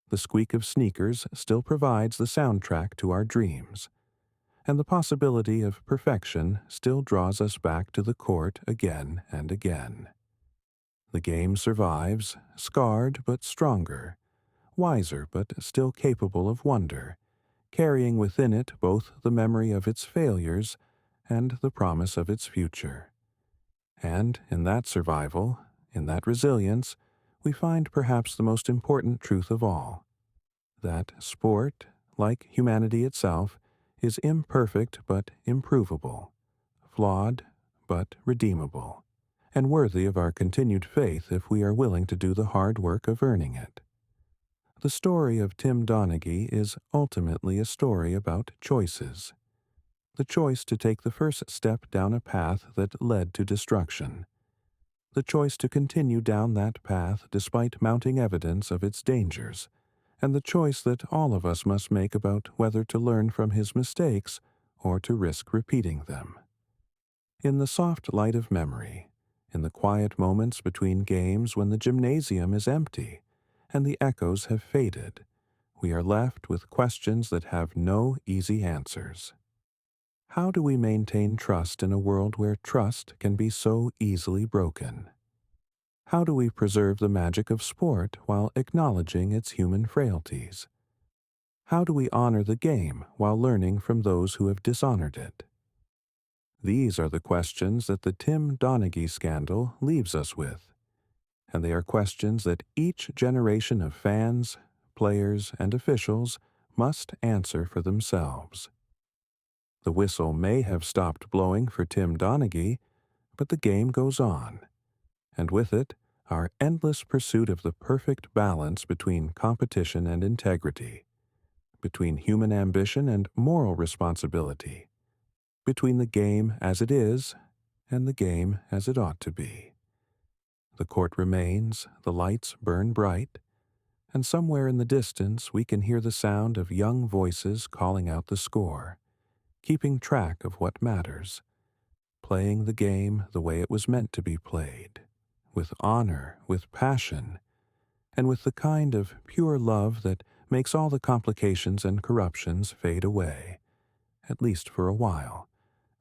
The squeak of sneakers still provides the soundtrack to our dreams, and the possibility of perfection still draws us back to the court again and again. The game survives, scarred but stronger, wiser but still capable of wonder, carrying within it both the memory of its failures and the promise of its future. And in that survival, in that resilience, we find perhaps the most important truth of all, that sport, like humanity itself, is imperfect but improvable, flawed but redeemable, and worthy of our continued faith if we are willing to do the hard work of earning it. The story of Tim Donaghy is ultimately a story about choices. The choice to take the first step down a path that led to destruction. The choice to continue down that path despite mounting evidence of its dangers, and the choice that all of us must make about whether to learn from his mistakes or to risk repeating them. In the soft light of memory, in the quiet moments between games when the gymnasium is empty and the echoes have faded, we are left with questions that have no easy answers. How do we maintain trust in a world where trust can be so easily broken? How do we preserve the magic of sport while acknowledging its human frailties? How do we honor the game while learning from those who have dishonored it? These are the questions that the Tim Donaghy scandal leaves us with, and they are questions that each generation of fans, players, and officials must answer for themselves. The whistle may have stopped blowing for Tim Donaghy, but the game goes on, and with it, our endless pursuit of the perfect balance between competition and integrity, between human ambition and moral responsibility, between the game as it is and the game as it ought to be. The court remains, the lights burn bright, and somewhere in the distance we can hear the sound of young voices calling out the score, keeping track of what matters, playing the game the way it was meant to be played, with honor, with passion, and with the kind of pure love that makes all the complications and corruptions fade away, at least for a while,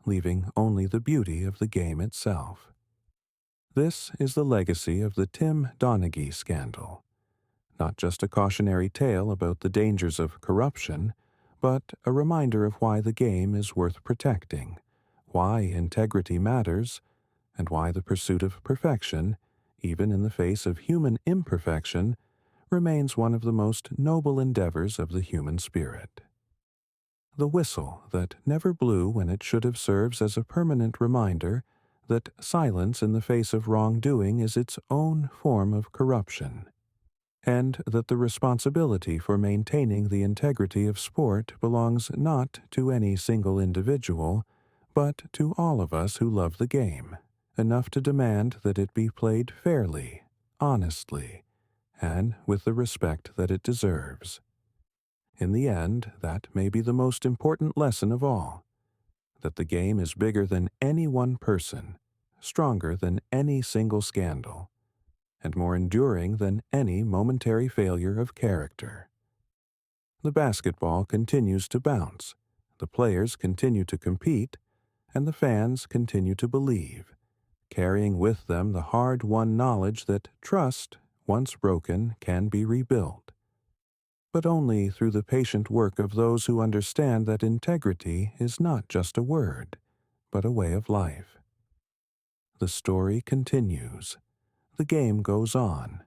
leaving only the beauty of the game itself. This is the legacy of the Tim Donaghy scandal, not just a cautionary tale about the dangers of corruption, but a reminder of why the game is worth protecting, why integrity matters, and why the pursuit of perfection, even in the face of human imperfection, remains one of the most noble endeavors of the human spirit. The whistle that never blew when it should have serves as a permanent reminder that silence in the face of wrongdoing is its own form of corruption. and that the responsibility for maintaining the integrity of sport belongs not to any single individual, but to all of us who love the game, enough to demand that it be played fairly, honestly, and with the respect that it deserves. In the end, that may be the most important lesson of all, that the game is bigger than any one person, stronger than any single scandal, and more enduring than any momentary failure of character. The basketball continues to bounce, the players continue to compete, and the fans continue to believe, carrying with them the hard-won knowledge that trust, once broken, can be rebuilt, but only through the patient work of those who understand that integrity is not just a word, but a way of life. The story continues. The game goes on.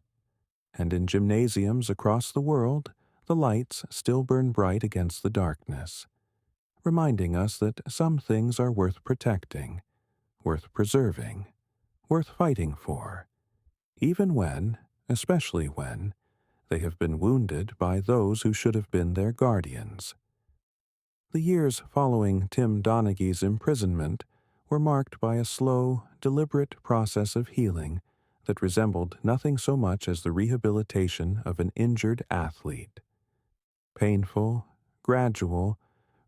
And in gymnasiums across the world, the lights still burn bright against the darkness, reminding us that some things are worth protecting, worth preserving, worth fighting for, even when, especially when, they have been wounded by those who should have been their guardians. The years following Tim Donaghy's imprisonment were marked by a slow, deliberate process of healing that resembled nothing so much as the rehabilitation of an injured athlete. Painful, gradual,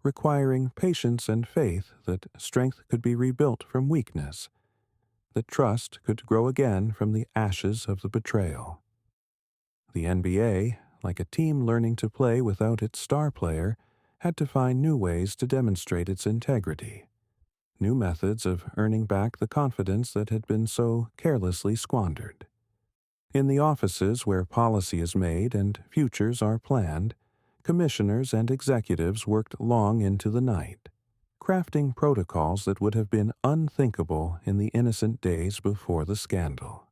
requiring patience and faith that strength could be rebuilt from weakness, that trust could grow again from the ashes of the betrayal. The NBA, like a team learning to play without its star player, had to find new ways to demonstrate its integrity, new methods of earning back the confidence that had been so carelessly squandered. In the offices where policy is made and futures are planned, commissioners and executives worked long into the night, crafting protocols that would have been unthinkable in the innocent days before the scandal.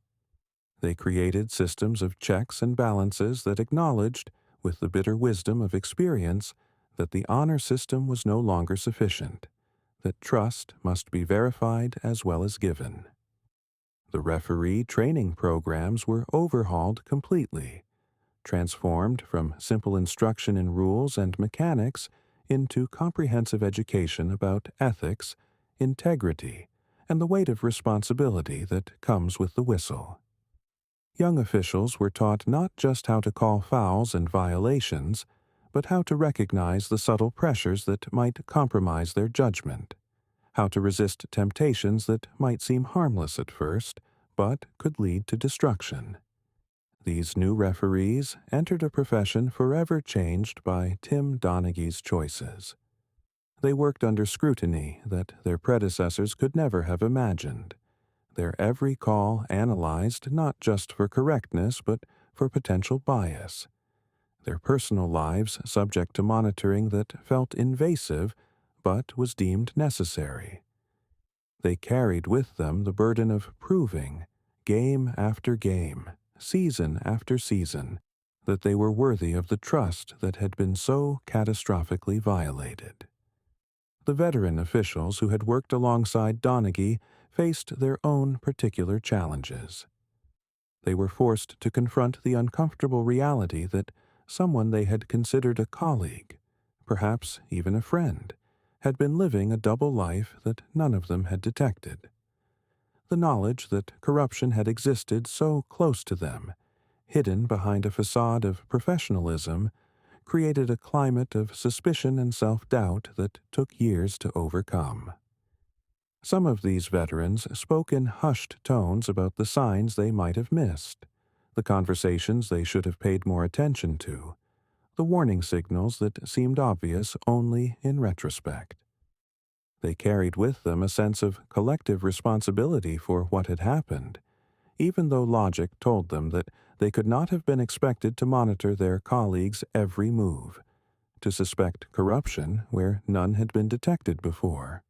They created systems of checks and balances that acknowledged, with the bitter wisdom of experience, that the honor system was no longer sufficient, that trust must be verified as well as given. The referee training programs were overhauled completely, transformed from simple instruction in rules and mechanics into comprehensive education about ethics, integrity, and the weight of responsibility that comes with the whistle. Young officials were taught not just how to call fouls and violations, but how to recognize the subtle pressures that might compromise their judgment, how to resist temptations that might seem harmless at first, but could lead to destruction. These new referees entered a profession forever changed by Tim Donaghy's choices. They worked under scrutiny that their predecessors could never have imagined, their every call analyzed not just for correctness but for potential bias, their personal lives subject to monitoring that felt invasive but was deemed necessary. They carried with them the burden of proving, game after game, season after season, that they were worthy of the trust that had been so catastrophically violated. The veteran officials who had worked alongside Donaghy faced their own particular challenges. They were forced to confront the uncomfortable reality that someone they had considered a colleague, perhaps even a friend, had been living a double life that none of them had detected. The knowledge that corruption had existed so close to them, hidden behind a facade of professionalism, created a climate of suspicion and self-doubt that took years to overcome. Some of these veterans spoke in hushed tones about the signs they might have missed, the conversations they should have paid more attention to, the warning signals that seemed obvious only in retrospect. They carried with them a sense of collective responsibility for what had happened, even though logic told them that they could not have been expected to monitor their colleagues' every move, to suspect corruption where none had been detected before.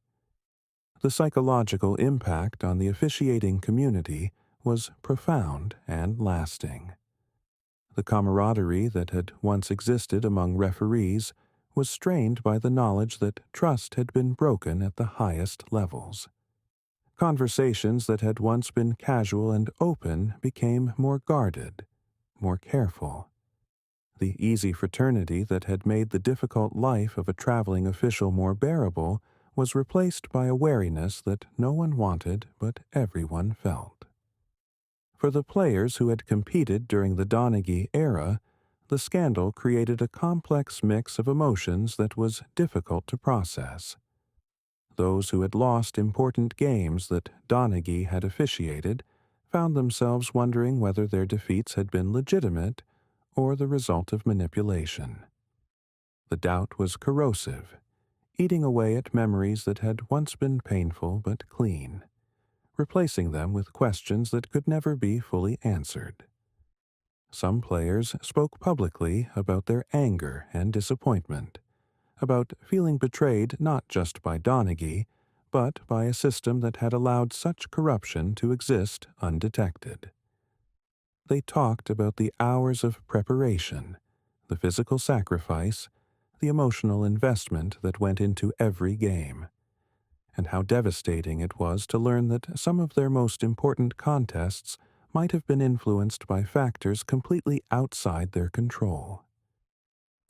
The psychological impact on the officiating community was profound and lasting. The camaraderie that had once existed among referees was strained by the knowledge that trust had been broken at the highest levels. Conversations that had once been casual and open became more guarded, more careful. The easy fraternity that had made the difficult life of a traveling official more bearable was replaced by a wariness that no one wanted but everyone felt. For the players who had competed during the Donaghy era, the scandal created a complex mix of emotions that was difficult to process. Those who had lost important games that Donaghy had officiated found themselves wondering whether their defeats had been legitimate or the result of manipulation. The doubt was corrosive, eating away at memories that had once been painful but clean, replacing them with questions that could never be fully answered. Some players spoke publicly about their anger and disappointment, about feeling betrayed not just by Donaghy, but by a system that had allowed such corruption to exist undetected. They talked about the hours of preparation, the physical sacrifice, the emotional investment that went into every game, and how devastating it was to learn that some of their most important contests might have been influenced by factors completely outside their control.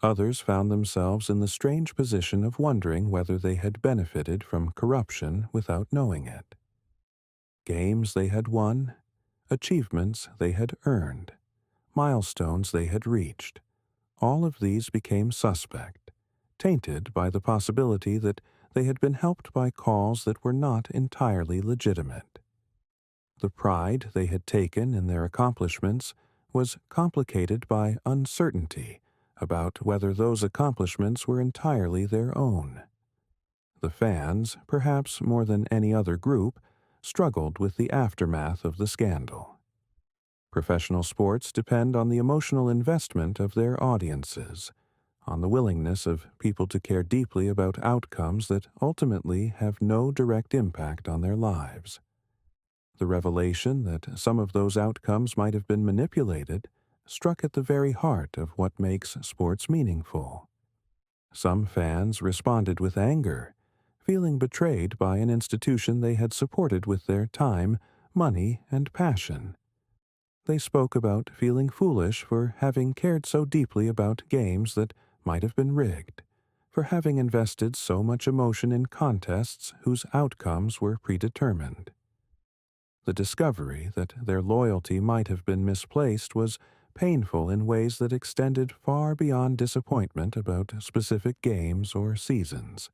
Others found themselves in the strange position of wondering whether they had benefited from corruption without knowing it. Games they had won, achievements they had earned, milestones they had reached, all of these became suspect, tainted by the possibility that they had been helped by calls that were not entirely legitimate. The pride they had taken in their accomplishments was complicated by uncertainty about whether those accomplishments were entirely their own. The fans, perhaps more than any other group, struggled with the aftermath of the scandal. Professional sports depend on the emotional investment of their audiences, on the willingness of people to care deeply about outcomes that ultimately have no direct impact on their lives. The revelation that some of those outcomes might have been manipulated struck at the very heart of what makes sports meaningful. Some fans responded with anger, feeling betrayed by an institution they had supported with their time, money, and passion. They spoke about feeling foolish for having cared so deeply about games that might have been rigged, for having invested so much emotion in contests whose outcomes were predetermined. The discovery that their loyalty might have been misplaced was painful in ways that extended far beyond disappointment about specific games or seasons.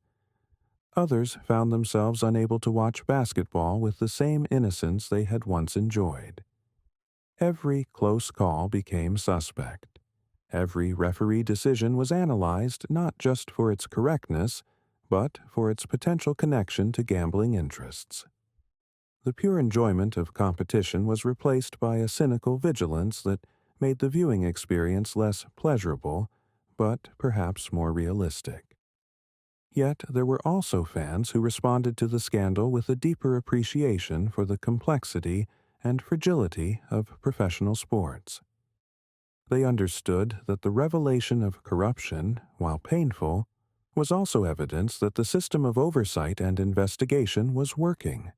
Others found themselves unable to watch basketball with the same innocence they had once enjoyed. Every close call became suspect. Every referee decision was analyzed not just for its correctness, but for its potential connection to gambling interests. The pure enjoyment of competition was replaced by a cynical vigilance that made the viewing experience less pleasurable, but perhaps more realistic. Yet there were also fans who responded to the scandal with a deeper appreciation for the complexity and fragility of professional sports. They understood that the revelation of corruption, while painful, was also evidence that the system of oversight and investigation was working,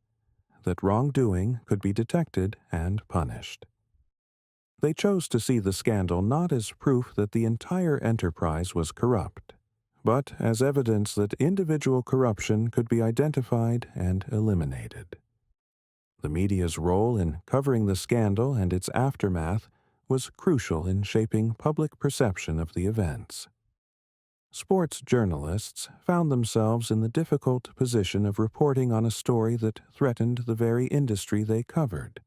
that wrongdoing could be detected and punished. They chose to see the scandal not as proof that the entire enterprise was corrupt, but as evidence that individual corruption could be identified and eliminated. The media's role in covering the scandal and its aftermath was crucial in shaping public perception of the events. Sports journalists found themselves in the difficult position of reporting on a story that threatened the very industry they covered,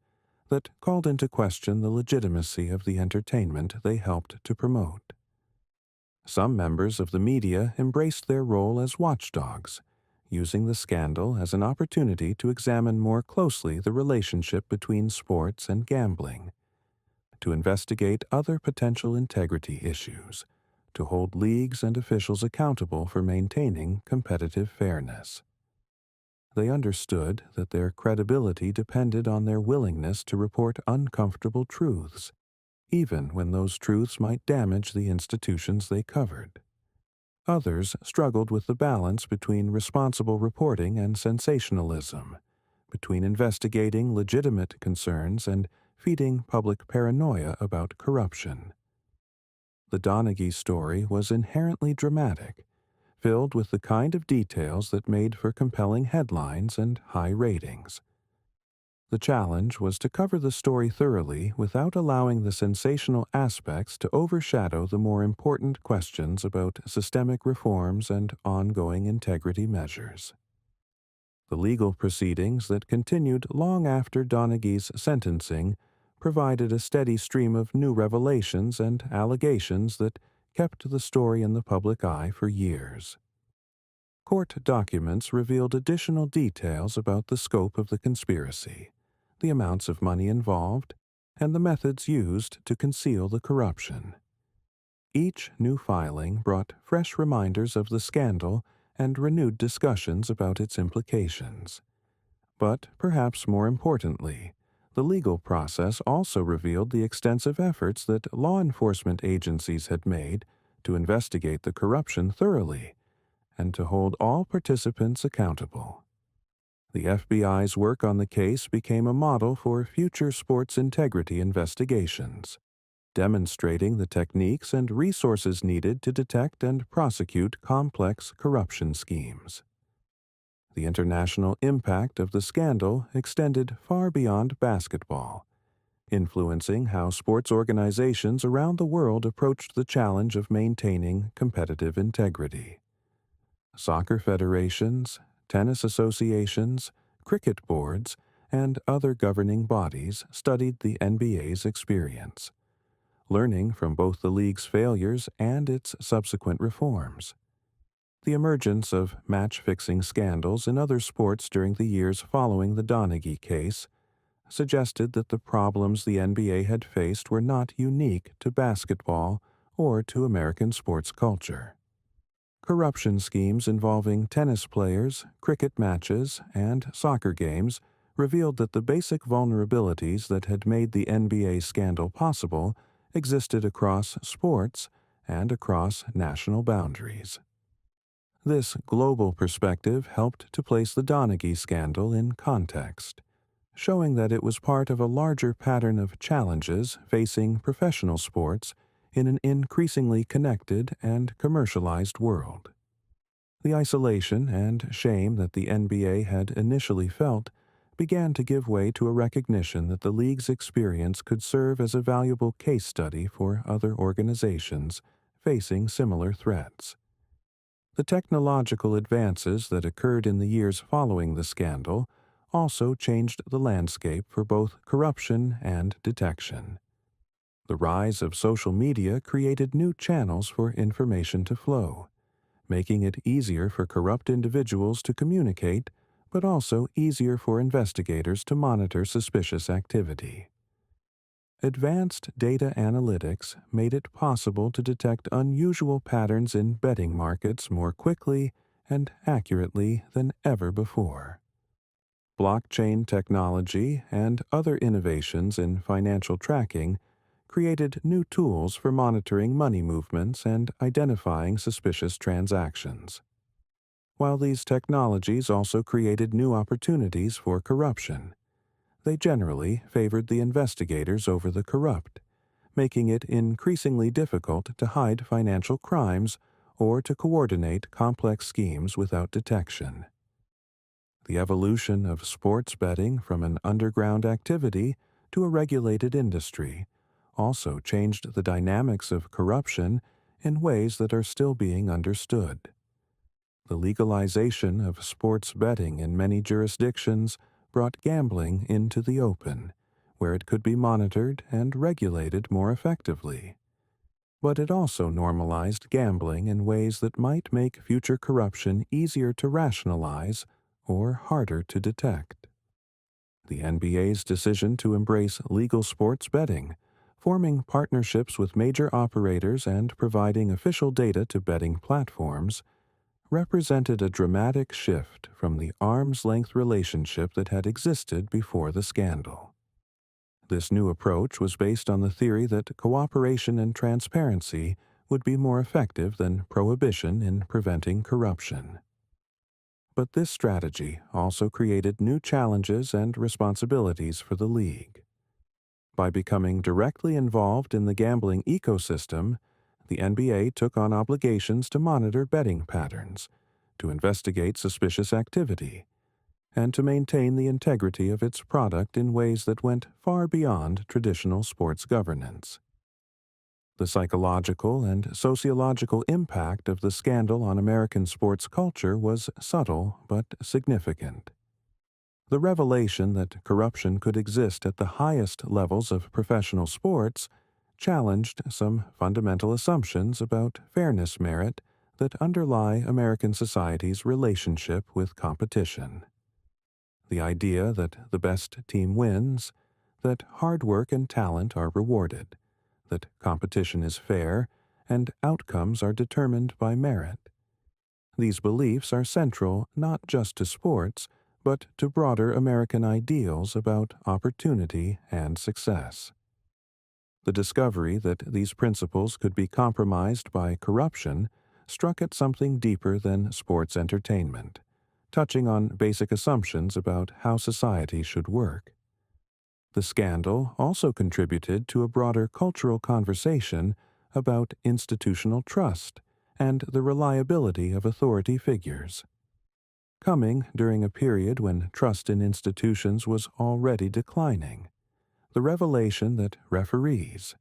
that called into question the legitimacy of the entertainment they helped to promote. Some members of the media embraced their role as watchdogs, using the scandal as an opportunity to examine more closely the relationship between sports and gambling, to investigate other potential integrity issues, to hold leagues and officials accountable for maintaining competitive fairness. They understood that their credibility depended on their willingness to report uncomfortable truths, even when those truths might damage the institutions they covered. Others struggled with the balance between responsible reporting and sensationalism, between investigating legitimate concerns and feeding public paranoia about corruption. The Donaghy story was inherently dramatic, filled with the kind of details that made for compelling headlines and high ratings. The challenge was to cover the story thoroughly without allowing the sensational aspects to overshadow the more important questions about systemic reforms and ongoing integrity measures. The legal proceedings that continued long after Donaghy's sentencing provided a steady stream of new revelations and allegations that kept the story in the public eye for years. Court documents revealed additional details about the scope of the conspiracy, the amounts of money involved, and the methods used to conceal the corruption. Each new filing brought fresh reminders of the scandal and renewed discussions about its implications. But perhaps more importantly, the legal process also revealed the extensive efforts that law enforcement agencies had made to investigate the corruption thoroughly and to hold all participants accountable. The FBI's work on the case became a model for future sports integrity investigations, demonstrating the techniques and resources needed to detect and prosecute complex corruption schemes. The international impact of the scandal extended far beyond basketball, influencing how sports organizations around the world approached the challenge of maintaining competitive integrity. Soccer federations, tennis associations, cricket boards, and other governing bodies studied the NBA's experience, learning from both the league's failures and its subsequent reforms. The emergence of match-fixing scandals in other sports during the years following the Donaghy case suggested that the problems the NBA had faced were not unique to basketball or to American sports culture. Corruption schemes involving tennis players, cricket matches, and soccer games revealed that the basic vulnerabilities that had made the NBA scandal possible existed across sports and across national boundaries. This global perspective helped to place the Donaghy scandal in context, showing that it was part of a larger pattern of challenges facing professional sports in an increasingly connected and commercialized world. The isolation and shame that the NBA had initially felt began to give way to a recognition that the league's experience could serve as a valuable case study for other organizations facing similar threats. The technological advances that occurred in the years following the scandal also changed the landscape for both corruption and detection. The rise of social media created new channels for information to flow, making it easier for corrupt individuals to communicate, but also easier for investigators to monitor suspicious activity. Advanced data analytics made it possible to detect unusual patterns in betting markets more quickly and accurately than ever before. Blockchain technology and other innovations in financial tracking created new tools for monitoring money movements and identifying suspicious transactions. While these technologies also created new opportunities for corruption, they generally favored the investigators over the corrupt, making it increasingly difficult to hide financial crimes or to coordinate complex schemes without detection. The evolution of sports betting from an underground activity to a regulated industry also changed the dynamics of corruption in ways that are still being understood. The legalization of sports betting in many jurisdictions brought gambling into the open, where it could be monitored and regulated more effectively. But it also normalized gambling in ways that might make future corruption easier to rationalize or harder to detect. The NBA's decision to embrace legal sports betting, forming partnerships with major operators and providing official data to betting platforms, represented a dramatic shift from the arm's-length relationship that had existed before the scandal. This new approach was based on the theory that cooperation and transparency would be more effective than prohibition in preventing corruption. But this strategy also created new challenges and responsibilities for the league. By becoming directly involved in the gambling ecosystem, the NBA took on obligations to monitor betting patterns, to investigate suspicious activity, and to maintain the integrity of its product in ways that went far beyond traditional sports governance. The psychological and sociological impact of the scandal on American sports culture was subtle but significant. The revelation that corruption could exist at the highest levels of professional sports challenged some fundamental assumptions about fairness merit that underlie American society's relationship with competition. The idea that the best team wins, that hard work and talent are rewarded, that competition is fair, and outcomes are determined by merit. These beliefs are central not just to sports, but to broader American ideals about opportunity and success. The discovery that these principles could be compromised by corruption struck at something deeper than sports entertainment, touching on basic assumptions about how society should work. The scandal also contributed to a broader cultural conversation about institutional trust and the reliability of authority figures. Coming during a period when trust in institutions was already declining, the revelation that referees,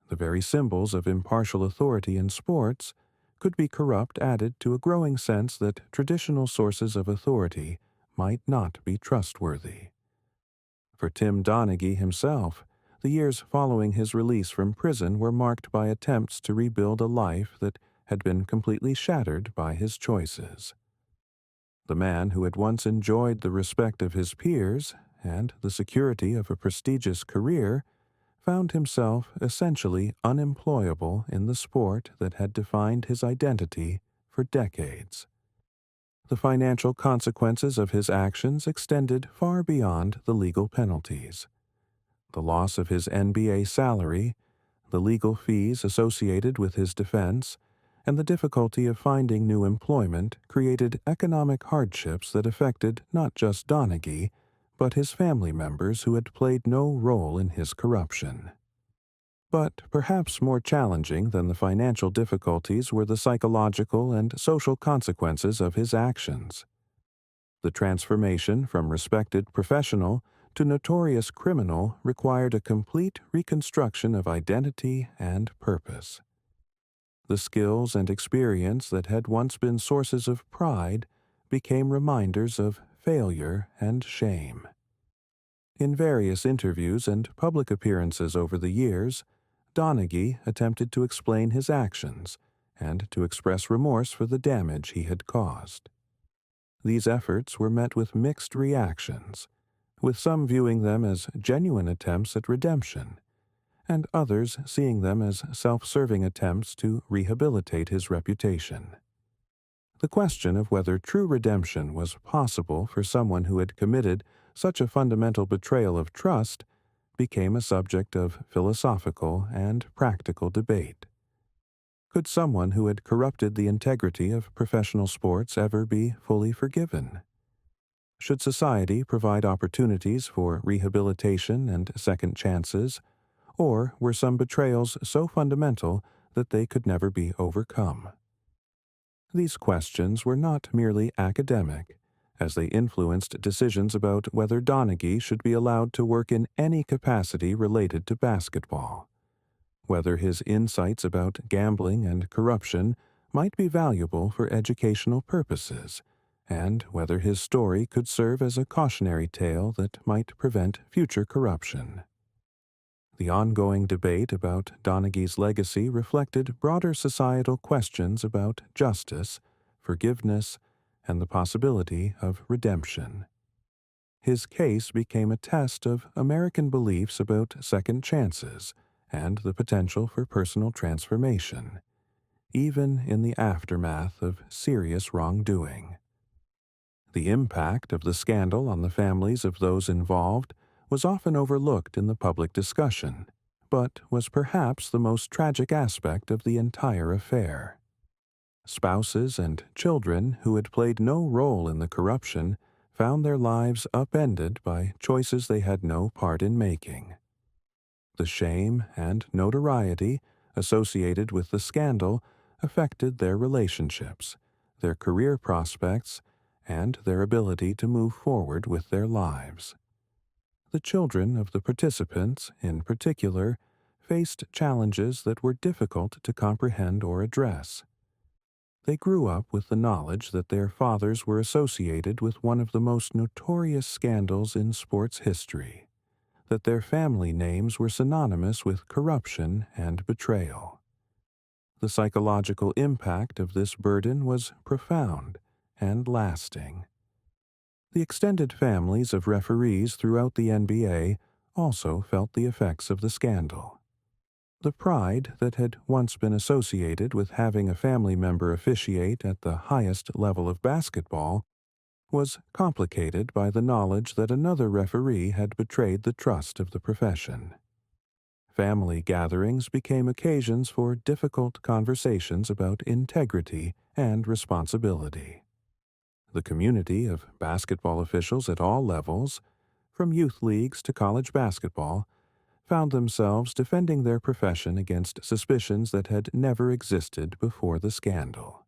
the very symbols of impartial authority in sports, could be corrupt added to a growing sense that traditional sources of authority might not be trustworthy. For Tim Donaghy himself, the years following his release from prison were marked by attempts to rebuild a life that had been completely shattered by his choices. The man who had once enjoyed the respect of his peers and the security of a prestigious career found himself essentially unemployable in the sport that had defined his identity for decades. The financial consequences of his actions extended far beyond the legal penalties. The loss of his NBA salary, the legal fees associated with his defense, and the difficulty of finding new employment created economic hardships that affected not just Donaghy, but his family members who had played no role in his corruption. But perhaps more challenging than the financial difficulties were the psychological and social consequences of his actions. The transformation from respected professional to notorious criminal required a complete reconstruction of identity and purpose. The skills and experience that had once been sources of pride became reminders of failure and shame. In various interviews and public appearances over the years, Donaghy attempted to explain his actions and to express remorse for the damage he had caused. These efforts were met with mixed reactions, with some viewing them as genuine attempts at redemption, and others seeing them as self-serving attempts to rehabilitate his reputation. The question of whether true redemption was possible for someone who had committed such a fundamental betrayal of trust became a subject of philosophical and practical debate. Could someone who had corrupted the integrity of professional sports ever be fully forgiven? Should society provide opportunities for rehabilitation and second chances, or were some betrayals so fundamental that they could never be overcome? These questions were not merely academic, as they influenced decisions about whether Donaghy should be allowed to work in any capacity related to basketball, whether his insights about gambling and corruption might be valuable for educational purposes, and whether his story could serve as a cautionary tale that might prevent future corruption. The ongoing debate about Donaghy's legacy reflected broader societal questions about justice, forgiveness, and the possibility of redemption. His case became a test of American beliefs about second chances and the potential for personal transformation, even in the aftermath of serious wrongdoing. The impact of the scandal on the families of those involved was often overlooked in the public discussion, but was perhaps the most tragic aspect of the entire affair. Spouses and children who had played no role in the corruption found their lives upended by choices they had no part in making. The shame and notoriety associated with the scandal affected their relationships, their career prospects, and their ability to move forward with their lives. The children of the participants, in particular, faced challenges that were difficult to comprehend or address. They grew up with the knowledge that their fathers were associated with one of the most notorious scandals in sports history, that their family names were synonymous with corruption and betrayal. The psychological impact of this burden was profound and lasting. The extended families of referees throughout the NBA also felt the effects of the scandal. The pride that had once been associated with having a family member officiate at the highest level of basketball was complicated by the knowledge that another referee had betrayed the trust of the profession. Family gatherings became occasions for difficult conversations about integrity and responsibility. The community of basketball officials at all levels, from youth leagues to college basketball, found themselves defending their profession against suspicions that had never existed before the scandal.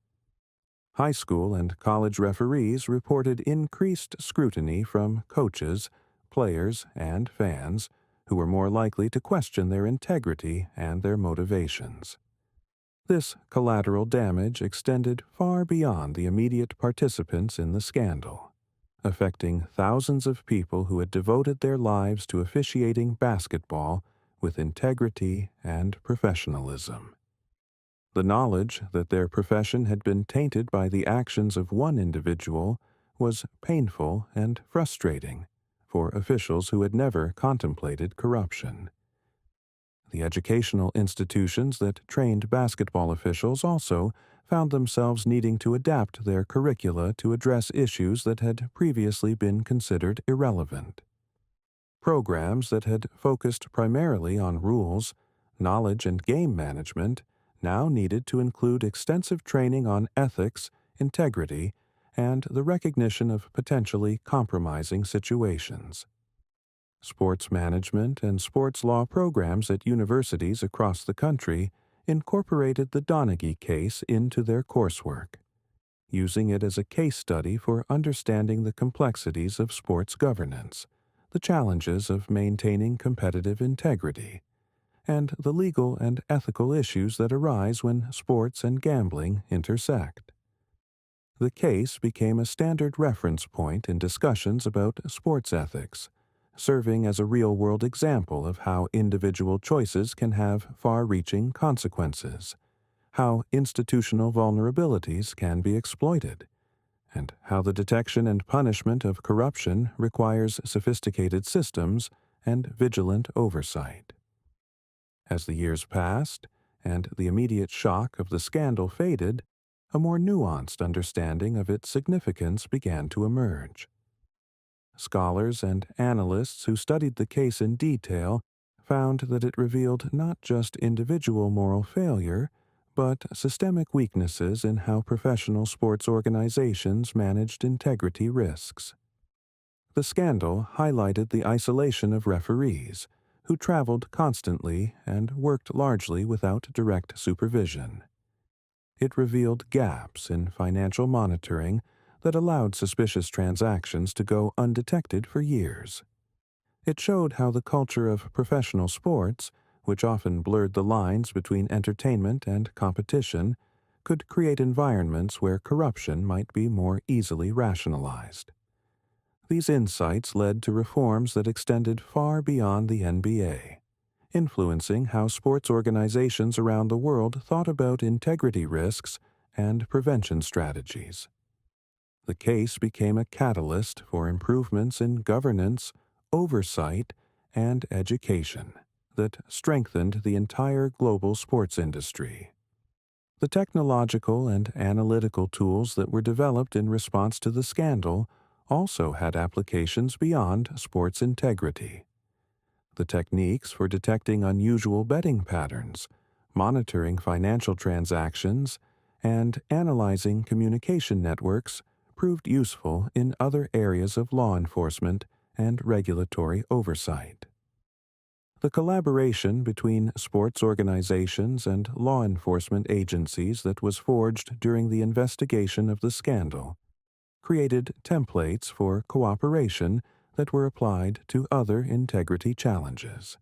High school and college referees reported increased scrutiny from coaches, players, and fans who were more likely to question their integrity and their motivations. This collateral damage extended far beyond the immediate participants in the scandal, affecting thousands of people who had devoted their lives to officiating basketball with integrity and professionalism. The knowledge that their profession had been tainted by the actions of one individual was painful and frustrating for officials who had never contemplated corruption. The educational institutions that trained basketball officials also found themselves needing to adapt their curricula to address issues that had previously been considered irrelevant. Programs that had focused primarily on rules, knowledge, and game management now needed to include extensive training on ethics, integrity, and the recognition of potentially compromising situations. Sports management and sports law programs at universities across the country incorporated the Donaghy case into their coursework, using it as a case study for understanding the complexities of sports governance, the challenges of maintaining competitive integrity, and the legal and ethical issues that arise when sports and gambling intersect. The case became a standard reference point in discussions about sports ethics, serving as a real-world example of how individual choices can have far-reaching consequences, how institutional vulnerabilities can be exploited, and how the detection and punishment of corruption requires sophisticated systems and vigilant oversight. As the years passed, and the immediate shock of the scandal faded, a more nuanced understanding of its significance began to emerge. Scholars and analysts who studied the case in detail found that it revealed not just individual moral failure, but systemic weaknesses in how professional sports organizations managed integrity risks. The scandal highlighted the isolation of referees, who traveled constantly and worked largely without direct supervision. It revealed gaps in financial monitoring that allowed suspicious transactions to go undetected for years. It showed how the culture of professional sports, which often blurred the lines between entertainment and competition, could create environments where corruption might be more easily rationalized. These insights led to reforms that extended far beyond the NBA, influencing how sports organizations around the world thought about integrity risks and prevention strategies. The case became a catalyst for improvements in governance, oversight, and education that strengthened the entire global sports industry. The technological and analytical tools that were developed in response to the scandal also had applications beyond sports integrity. The techniques for detecting unusual betting patterns, monitoring financial transactions, and analyzing communication networks proved useful in other areas of law enforcement and regulatory oversight. The collaboration between sports organizations and law enforcement agencies that was forged during the investigation of the scandal created templates for cooperation that were applied to other integrity challenges.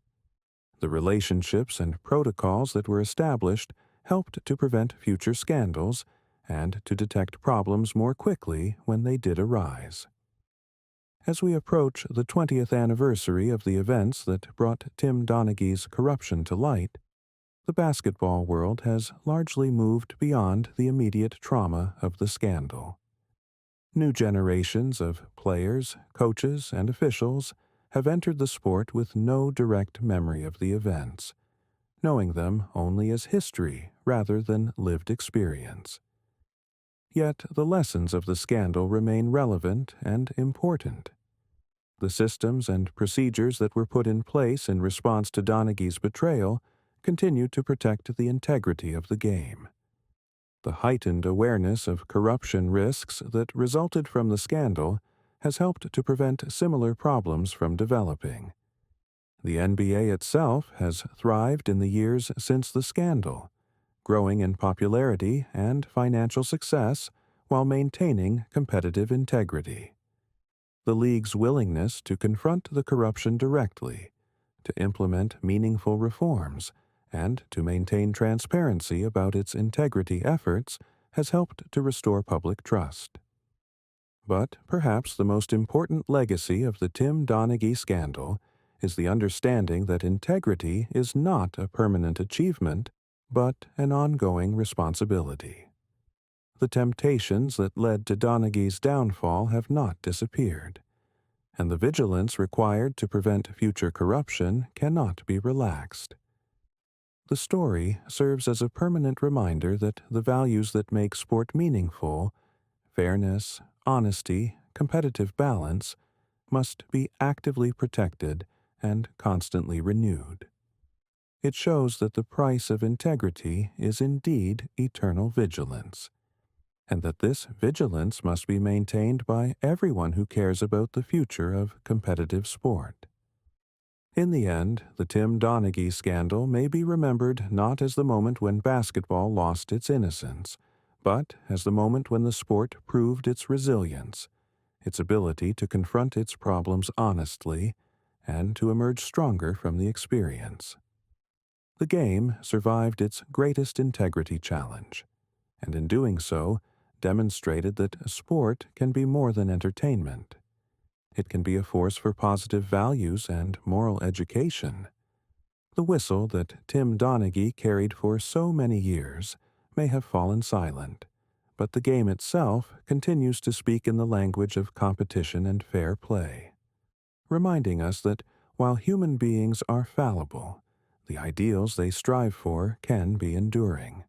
The relationships and protocols that were established helped to prevent future scandals and to detect problems more quickly when they did arise. As we approach the 20th anniversary of the events that brought Tim Donaghy's corruption to light, the basketball world has largely moved beyond the immediate trauma of the scandal. New generations of players, coaches, and officials have entered the sport with no direct memory of the events, knowing them only as history rather than lived experience. Yet the lessons of the scandal remain relevant and important. The systems and procedures that were put in place in response to Donaghy's betrayal continue to protect the integrity of the game. The heightened awareness of corruption risks that resulted from the scandal has helped to prevent similar problems from developing. The NBA itself has thrived in the years since the scandal, growing in popularity and financial success while maintaining competitive integrity. The league's willingness to confront the corruption directly, to implement meaningful reforms, and to maintain transparency about its integrity efforts has helped to restore public trust. But perhaps the most important legacy of the Tim Donaghy scandal is the understanding that integrity is not a permanent achievement, but an ongoing responsibility. The temptations that led to Donaghy's downfall have not disappeared, and the vigilance required to prevent future corruption cannot be relaxed. The story serves as a permanent reminder that the values that make sport meaningful, fairness, honesty, competitive balance, must be actively protected and constantly renewed. It shows that the price of integrity is indeed eternal vigilance, and that this vigilance must be maintained by everyone who cares about the future of competitive sport. In the end, the Tim Donaghy scandal may be remembered not as the moment when basketball lost its innocence, but as the moment when the sport proved its resilience, its ability to confront its problems honestly, and to emerge stronger from the experience. The game survived its greatest integrity challenge, and in doing so, demonstrated that sport can be more than entertainment. It can be a force for positive values and moral education. The whistle that Tim Donaghy carried for so many years may have fallen silent, but the game itself continues to speak in the language of competition and fair play, reminding us that while human beings are fallible, the ideals they strive for can be enduring.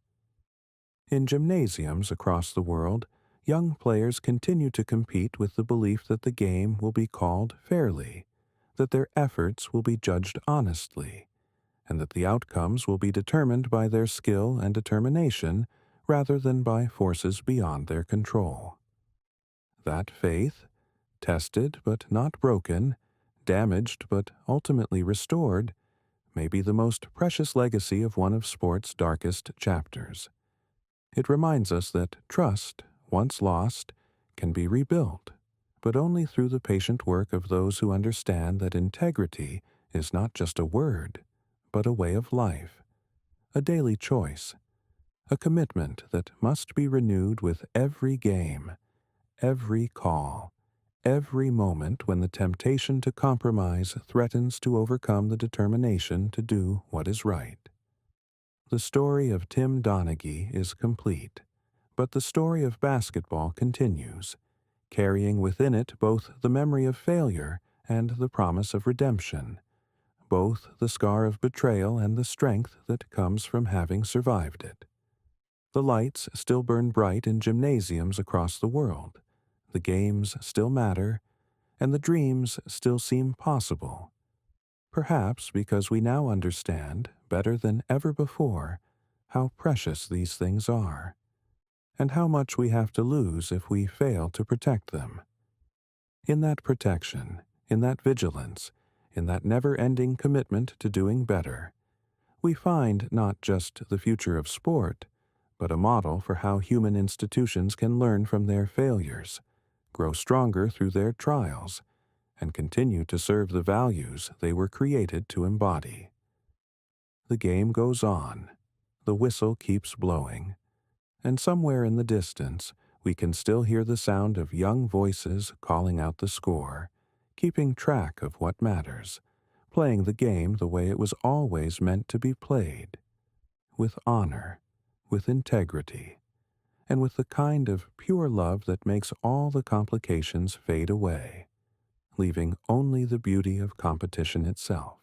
In gymnasiums across the world, young players continue to compete with the belief that the game will be called fairly, that their efforts will be judged honestly, and that the outcomes will be determined by their skill and determination rather than by forces beyond their control. That faith, tested but not broken, damaged but ultimately restored, may be the most precious legacy of one of sport's darkest chapters. It reminds us that trust, once lost, can be rebuilt, but only through the patient work of those who understand that integrity is not just a word, but a way of life, a daily choice, a commitment that must be renewed with every game, every call, every moment when the temptation to compromise threatens to overcome the determination to do what is right. The story of Tim Donaghy is complete, but the story of basketball continues, carrying within it both the memory of failure and the promise of redemption, both the scar of betrayal and the strength that comes from having survived it. The lights still burn bright in gymnasiums across the world, the games still matter, and the dreams still seem possible. Perhaps because we now understand, better than ever before, how precious these things are, and how much we have to lose if we fail to protect them. In that protection, in that vigilance, in that never-ending commitment to doing better, we find not just the future of sport, but a model for how human institutions can learn from their failures, grow stronger through their trials, and continue to serve the values they were created to embody. The game goes on, the whistle keeps blowing, and somewhere in the distance we can still hear the sound of young voices calling out the score, keeping track of what matters, playing the game the way it was always meant to be played, with honor, with integrity, and with the kind of pure love that makes all the complications fade away, leaving only the beauty of competition itself.